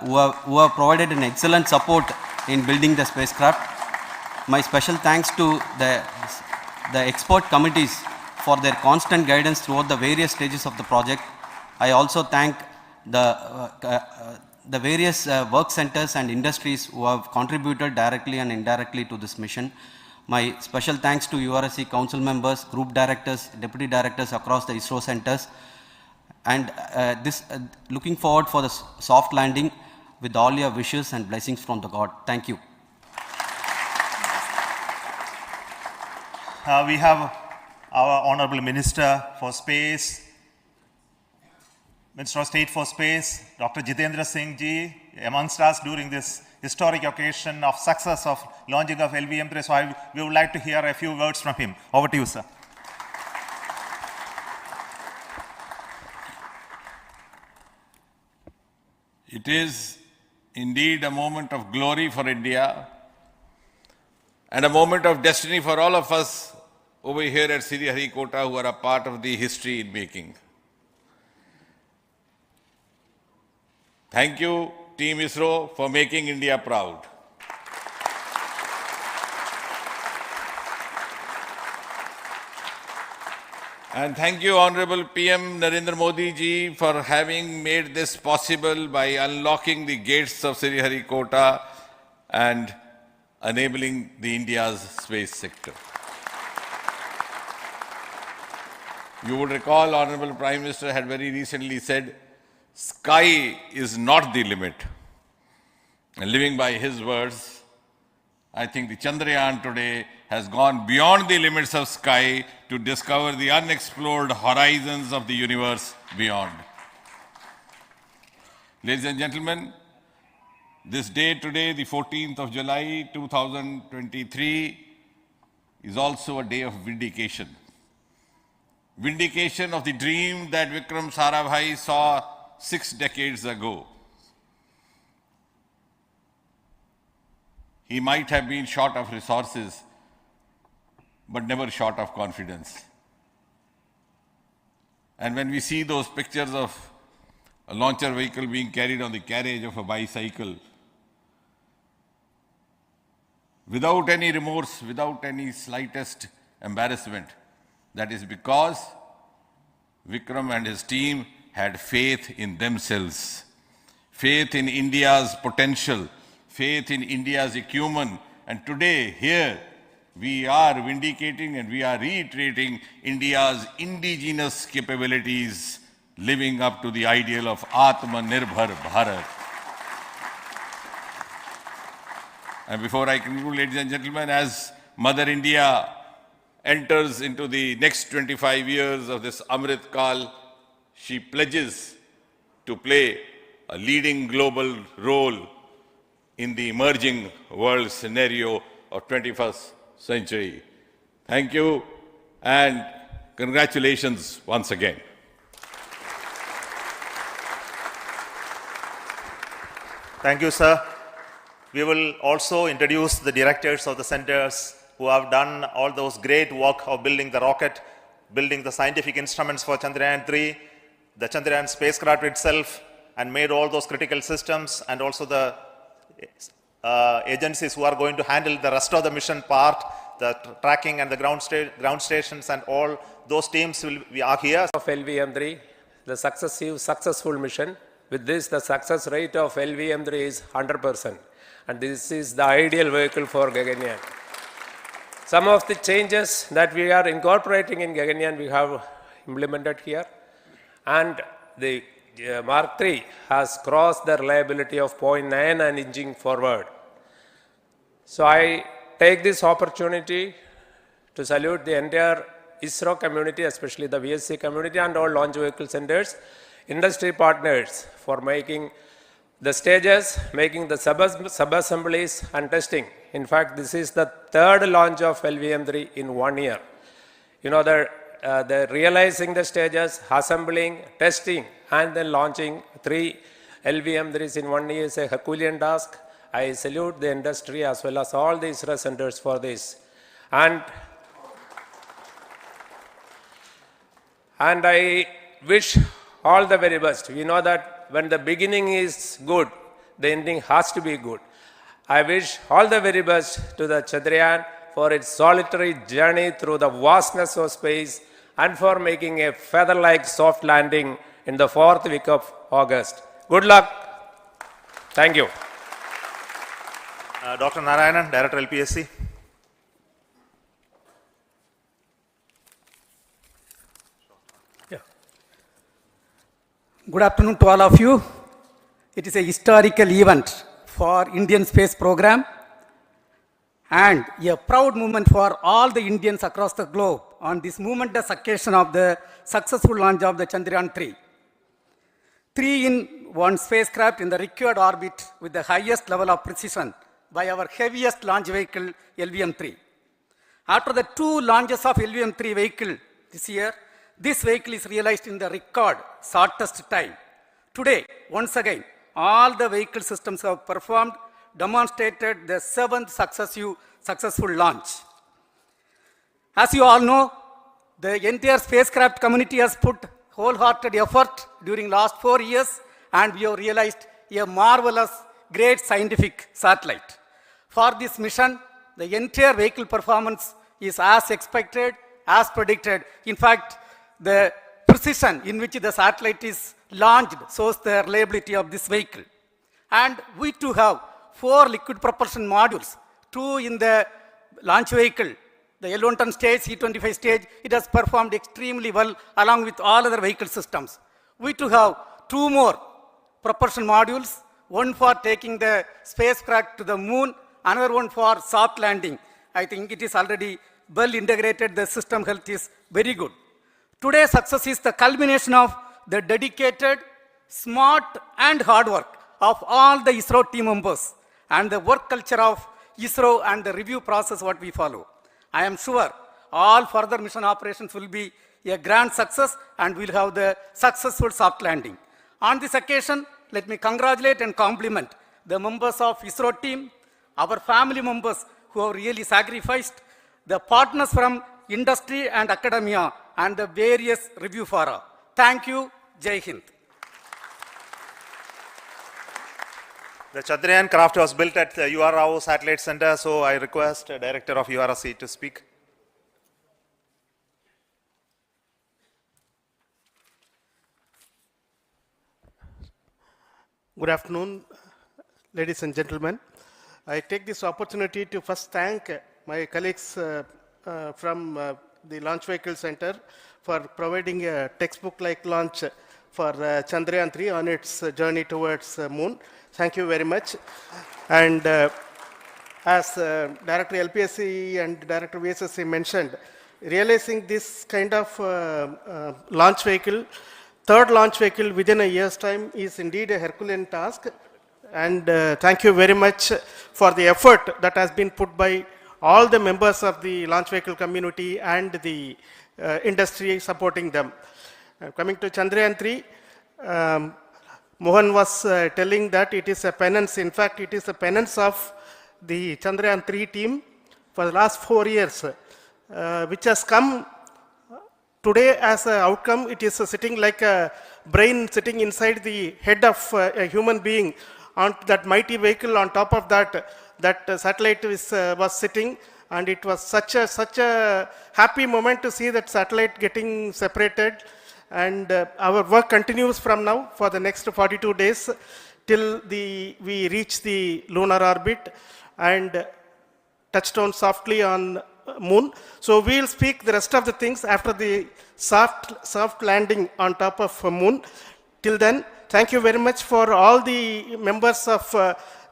who have provided an excellent support in building the spacecraft. My special thanks to the expert committees for their constant guidance throughout the various stages of the project. I also thank the various work centers and industries who have contributed directly and indirectly to this mission. My special thanks to URSC council members, group directors, deputy directors across the ISRO centers, and looking forward for the soft landing with all your wishes and blessings from the God. Thank you. We have our Honorable Minister for Space, Minister of State for Space, Dr. Jitendra Singh ji, amongst us during this historic occasion of success of launching of LVM-3. So we would like to hear a few words from him. Over to you, sir. It is indeed a moment of glory for India and a moment of destiny for all of us over here at Sriharikota who are a part of the history in making. Thank you, Team ISRO, for making India proud. And thank you, Honorable PM Narendra Modi ji, for having made this possible by unlocking the gates of Sriharikota and enabling the India's space sector. You would recall, Honorable Prime Minister had very recently said, sky is not the limit. And living by his words, I think the Chandrayaan today has gone beyond the limits of sky to discover the unexplored horizons of the universe beyond. Ladies and gentlemen, this day today, the 14th of July 2023, is also a day of vindication. Vindication of the dream that Vikram Sarabhai saw 6 decades ago. He might have been short of resources, but never short of confidence. And when we see those pictures of a launcher vehicle being carried on the carriage of a bicycle, without any remorse, without any slightest embarrassment, that is because Vikram and his team had faith in themselves, faith in India's potential, faith in India's acumen. And today, here, we are vindicating and we are reiterating India's indigenous capabilities, living up to the ideal of Atmanirbhar Bharat. And before I conclude, ladies and gentlemen, as Mother India enters into the next 25 years of this Amrit Kal, she pledges to play a leading global role in the emerging world scenario of 21st century. Thank you and congratulations once again. Thank you, sir. We will also introduce the directors of the centers who have done all those great work of building the rocket, building the scientific instruments for Chandrayaan-3, the Chandrayaan spacecraft itself, and made all those critical systems, and also the agencies who are going to handle the rest of the mission part, the tracking and the ground stations, and all those teams are here. Of LVM-3, the successful mission. With this, the success rate of LVM-3 is 100%. And this is the ideal vehicle for Gaganyaan. Some of the changes that we are incorporating in Gaganyaan we have implemented here. And the Mark III has crossed the reliability of 0.9 and inching forward. So I take this opportunity to salute the entire ISRO community, especially the VSC community and all launch vehicle centers, industry partners for making the stages, making the sub-assemblies and testing. In fact, this is the third launch of LVM-3 in 1 year. You know, they're realizing the stages, assembling, testing, and then launching 3 LVM-3s in 1 year is a Herculean task. I salute the industry as well as all the ISRO centers for this. And I wish all the very best. We know that when the beginning is good, the ending has to be good. I wish all the very best to the Chandrayaan for its solitary journey through the vastness of space and for making a feather-like soft landing in the 4th week of August. Good luck. Thank you. Dr. Narayanan, Director LPSC. Good afternoon to all of you. It is a historical event for Indian space program and a proud moment for all the Indians across the globe on this momentous occasion of the successful launch of the Chandrayaan-3. 3-in-1 spacecraft in the required orbit with the highest level of precision by our heaviest launch vehicle LVM-3. After the 2 launches of LVM-3 vehicle this year, this vehicle is realized in the record shortest time. Today, once again, all the vehicle systems have performed, demonstrated the 7th successful launch. As you all know, the entire spacecraft community has put wholehearted effort during last 4 years, and we have realized a marvelous, great scientific satellite. For this mission, the entire vehicle performance is as expected, as predicted. In fact, the precision in which the satellite is launched shows the reliability of this vehicle. And we too have 4 liquid propulsion modules, 2 in the launch vehicle. The L110 stage, C25 stage, it has performed extremely well along with all other vehicle systems. We too have 2 more propulsion modules, one for taking the spacecraft to the moon, another one for soft landing. I think it is already well integrated, the system health is very good. Today's success is the culmination of the dedicated, smart and hard work of all the ISRO team members and the work culture of ISRO and the review process what we follow. I am sure all further mission operations will be a grand success and we'll have the successful soft landing. On this occasion, let me congratulate and compliment the members of ISRO team, our family members who have really sacrificed, the partners from industry and academia, and the various review fora. Thank you. Jai Hind. The Chandrayaan craft was built at the UR Rao Satellite Center, so I request the Director of URC to speak. Good afternoon, ladies and gentlemen. I take this opportunity to first thank my colleagues from the Launch Vehicle Center for providing a textbook-like launch for Chandrayaan-3 on its journey towards moon. Thank you very much. And as Director LPSC and Director VSSC mentioned, realizing this kind of launch vehicle, third launch vehicle within a year's time is indeed a Herculean task. And thank you very much for the effort that has been put by all the members of the launch vehicle community and the industry supporting them. Coming to Chandrayaan-3, Mohan was telling that it is a penance. In fact, it is a penance of the Chandrayaan-3 team for the last 4 years, which has come today as an outcome. It is sitting like a brain sitting inside the head of a human being on that mighty vehicle. On top of that, that satellite was sitting, and it was such a happy moment to see that satellite getting separated. And our work continues from now for the next 42 days till we reach the lunar orbit and touchdown softly on moon. So we'll speak the rest of the things after the soft landing on top of moon. Till then, thank you very much for all the members of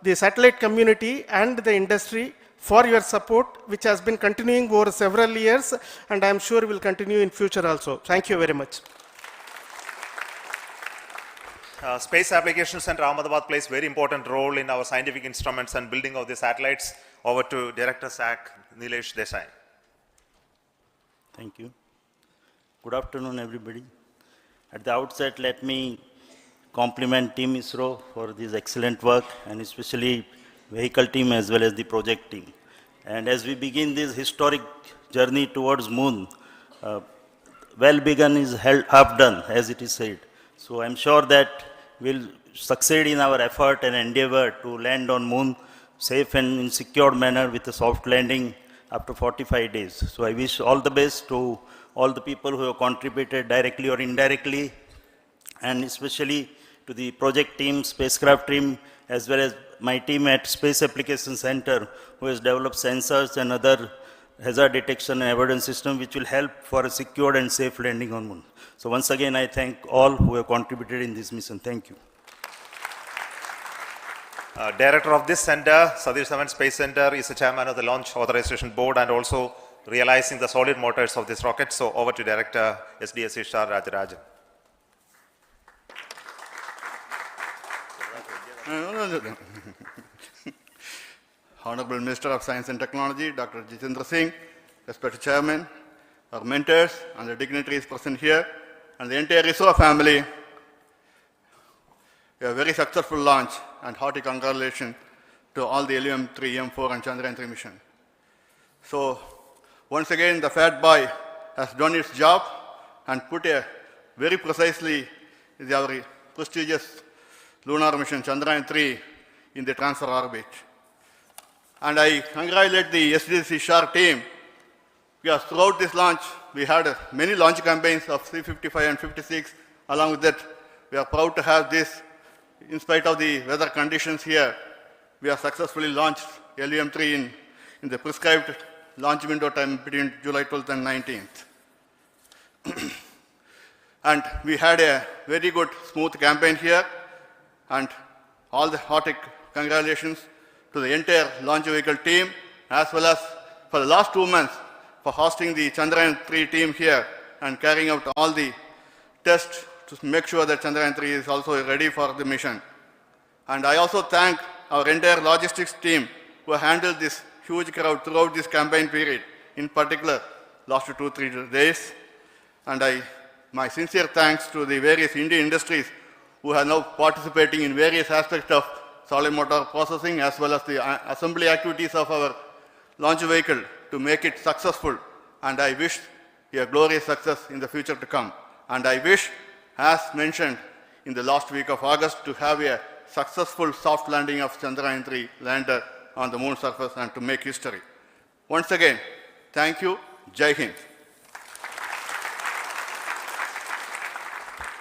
the satellite community and the industry for your support, which has been continuing over several years, and I'm sure will continue in future also. Thank you very much. Space Applications Center Ahmedabad plays very important role in our scientific instruments and building of the satellites. Over to Director SAC, Nilesh Desai. Thank you. Good afternoon, everybody. At the outset, let me compliment Team ISRO for this excellent work, and especially vehicle team as well as the project team. And as we begin this historic journey towards moon, well begun is half done, as it is said. So I'm sure that we'll succeed in our effort and endeavor to land on moon safe and in secured manner with a soft landing after 45 days. So I wish all the best to all the people who have contributed directly or indirectly, and especially to the project team, spacecraft team, as well as my team at Space Applications Center, who has developed sensors and other hazard detection and avoidance system which will help for a secured and safe landing on moon. So once again, I thank all who have contributed in this mission. Thank you. Director of this center, Satish Dhawan Space Center, is the chairman of the Launch Authorization Board and also realizing the solid motors of this rocket. So over to Director SDSC Shah Rajarajan. Honorable Minister of Science and Technology, Dr. Jitendra Singh, respected Chairman, our mentors and the dignitaries present here, and the entire ISRO family, a very successful launch and hearty congratulations to all the LVM-3, M4 and Chandrayaan-3 mission. So once again, the fat boy has done its job and put a very precisely our prestigious lunar mission Chandrayaan-3 in the transfer orbit. And I congratulate the SDSC SHAR team, because throughout this launch, we had many launch campaigns of C-55 and 56. Along with that, we are proud to have this. In spite of the weather conditions here, we have successfully launched LVM-3 in the prescribed launch window time between July 12th and 19th. And we had a very good, smooth campaign here, and all the hearty congratulations to the entire launch vehicle team, as well as for the last 2 months for hosting the Chandrayaan-3 team here and carrying out all the tests to make sure that Chandrayaan-3 is also ready for the mission. And I also thank our entire logistics team who handled this huge crowd throughout this campaign period, in particular last 2-3 days. And my sincere thanks to the various Indian industries who are now participating in various aspects of solid motor processing as well as the assembly activities of our launch vehicle to make it successful. And I wish a glorious success in the future to come. And I wish, as mentioned in the last week of August, to have a successful soft landing of Chandrayaan-3 lander on the moon surface and to make history. Once again, thank you. Jai Hind.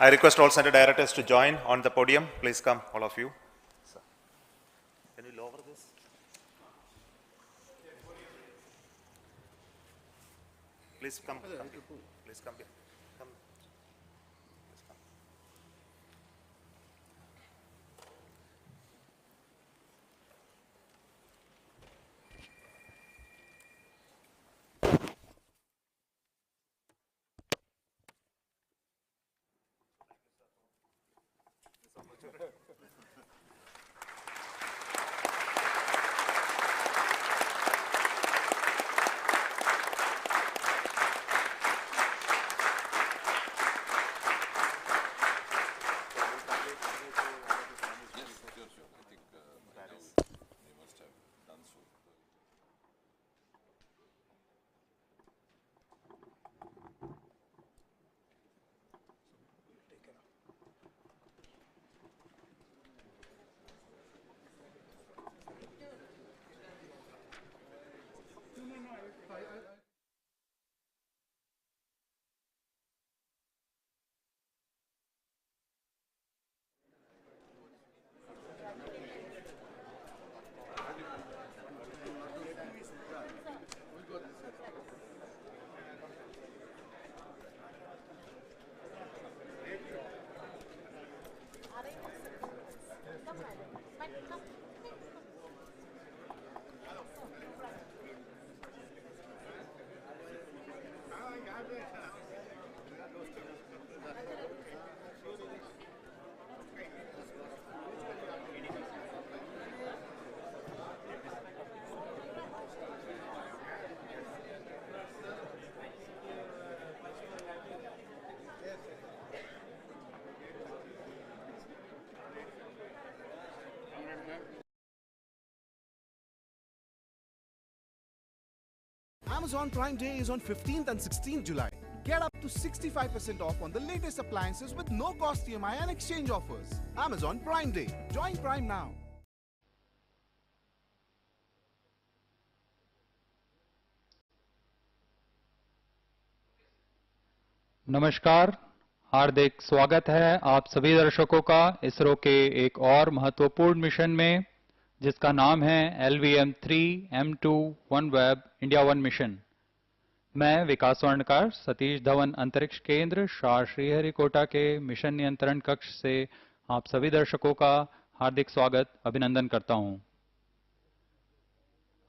I request all center directors to join on the podium. Please come, all of you. Can you lower this? Please come. Please come here. Come. Please come. Amazon Prime Day is on 15th and 16th July. Get up to 65% off on the latest appliances with no cost EMI and exchange offers. Amazon Prime Day. Join Prime now. नमस्कार, हार्दिक स्वागत है आप सभी दर्शकों का इसरो के एक और महत्वपूर्ण मिशन में, जिसका नाम है LVM-3 M2 OneWeb India 1 mission. मैं विकास स्वर्णकार सतीश धवन अंतरिक्ष केंद्र शार श्रीहरिकोटा के मिशन नियंत्रण कक्ष से आप सभी दर्शकों का हार्दिक स्वागत अभिनंदन करता हूं।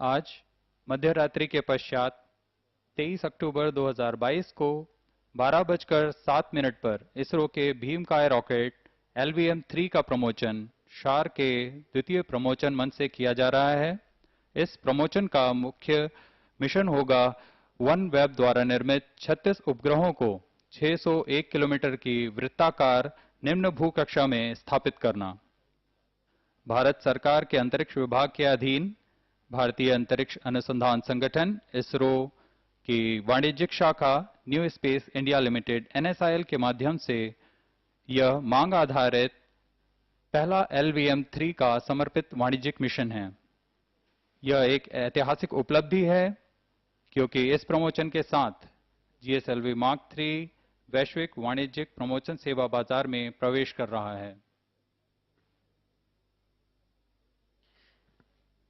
आज मध्य रात्रि के पश्चात 23 अक्टूबर 2022 को 12:07 पर इसरो के भीमकाय रॉकेट LVM-3 का प्रमोशन शार के द्वितीय प्रमोशन मंच से किया जा रहा है। इस प्रमोशन का मुख्य मिशन होगा वन वेब द्वारा निर्मित 36 उपग्रहों को 601 किलोमीटर की वृत्ताकार निम्न भूकक्षा में स्थापित करना। भारत सरकार के अंतरिक्ष विभाग के अधीन भारतीय अंतरिक्ष अनुसंधान संगठन इसरो की वाणिज्यिक शाखा new space India limited NSIL के माध्यम से यह मांग आधारित पहला LVM-3 का समर्पित वाणिज्यिक मिशन है। यह एक ऐतिहासिक उपलब्धि है क्योंकि इस प्रमोशन के साथ GSLV Mark 3 वैश्विक वाणिज्यिक प्रमोशन सेवा बाजार में प्रवेश कर रहा है।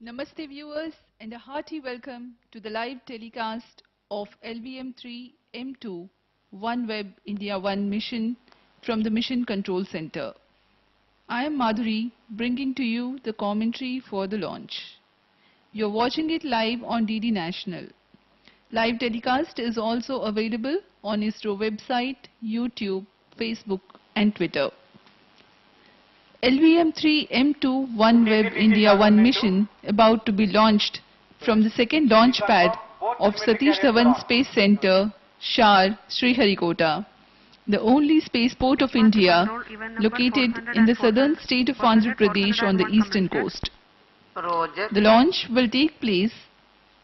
Namaste viewers and a hearty welcome to the live telecast of LVM-3 M2 OneWeb India 1 mission from the Mission Control Center. I am Madurai, bringing to you the commentary for the launch. You're watching it live on DD National. Live telecast is also available on ISRO website, YouTube, Facebook and Twitter. LVM-3 M2 OneWeb India 1 mission about to be launched from the second launch pad of Satish Dhawan Space Center, Shar, Sriharikota, the only spaceport of India located in the southern state of Andhra Pradesh on the eastern coast. The launch will take place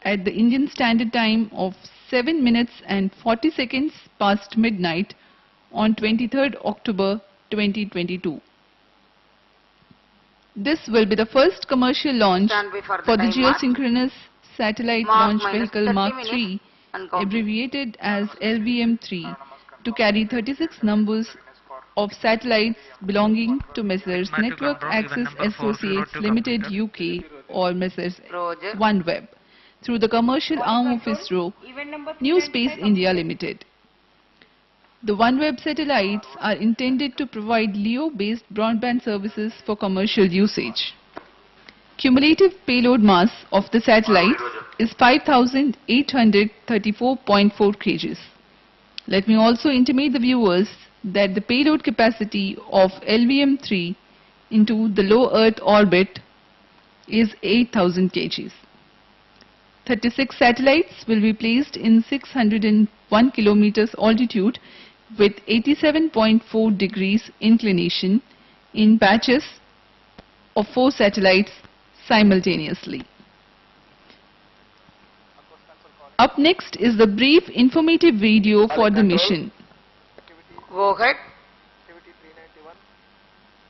at the Indian Standard Time of 7 minutes and 40 seconds past midnight on 23rd October 2022. This will be the first commercial launch for the geosynchronous satellite launch vehicle Mark 3, abbreviated as LVM-3, to carry 36 numbers of satellites belonging to Messrs. Network Access Associates Limited UK or Messrs. OneWeb through the commercial arm of ISRO, New Space India Limited. The OneWeb satellites are intended to provide LEO-based broadband services for commercial usage. Cumulative payload mass of the satellites is 5,834.4 kg. Let me also intimate the viewers that the payload capacity of LVM-3 into the low Earth orbit is 8,000 kg. 36 satellites will be placed in 601 kilometers altitude with 87.4 degrees inclination in batches of 4 satellites simultaneously. Up next is the brief informative video for the mission. Go ahead. Activity 391,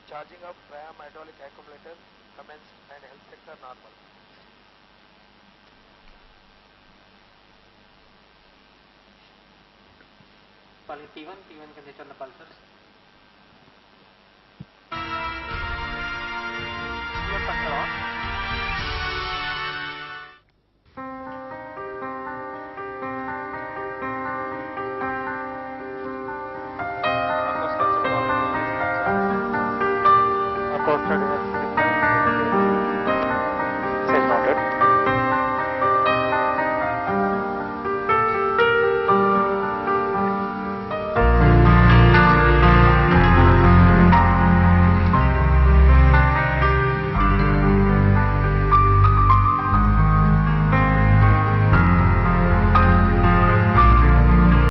charging up via hydraulic accumulator commenced and health sector normal. T1 can turn the pulsars.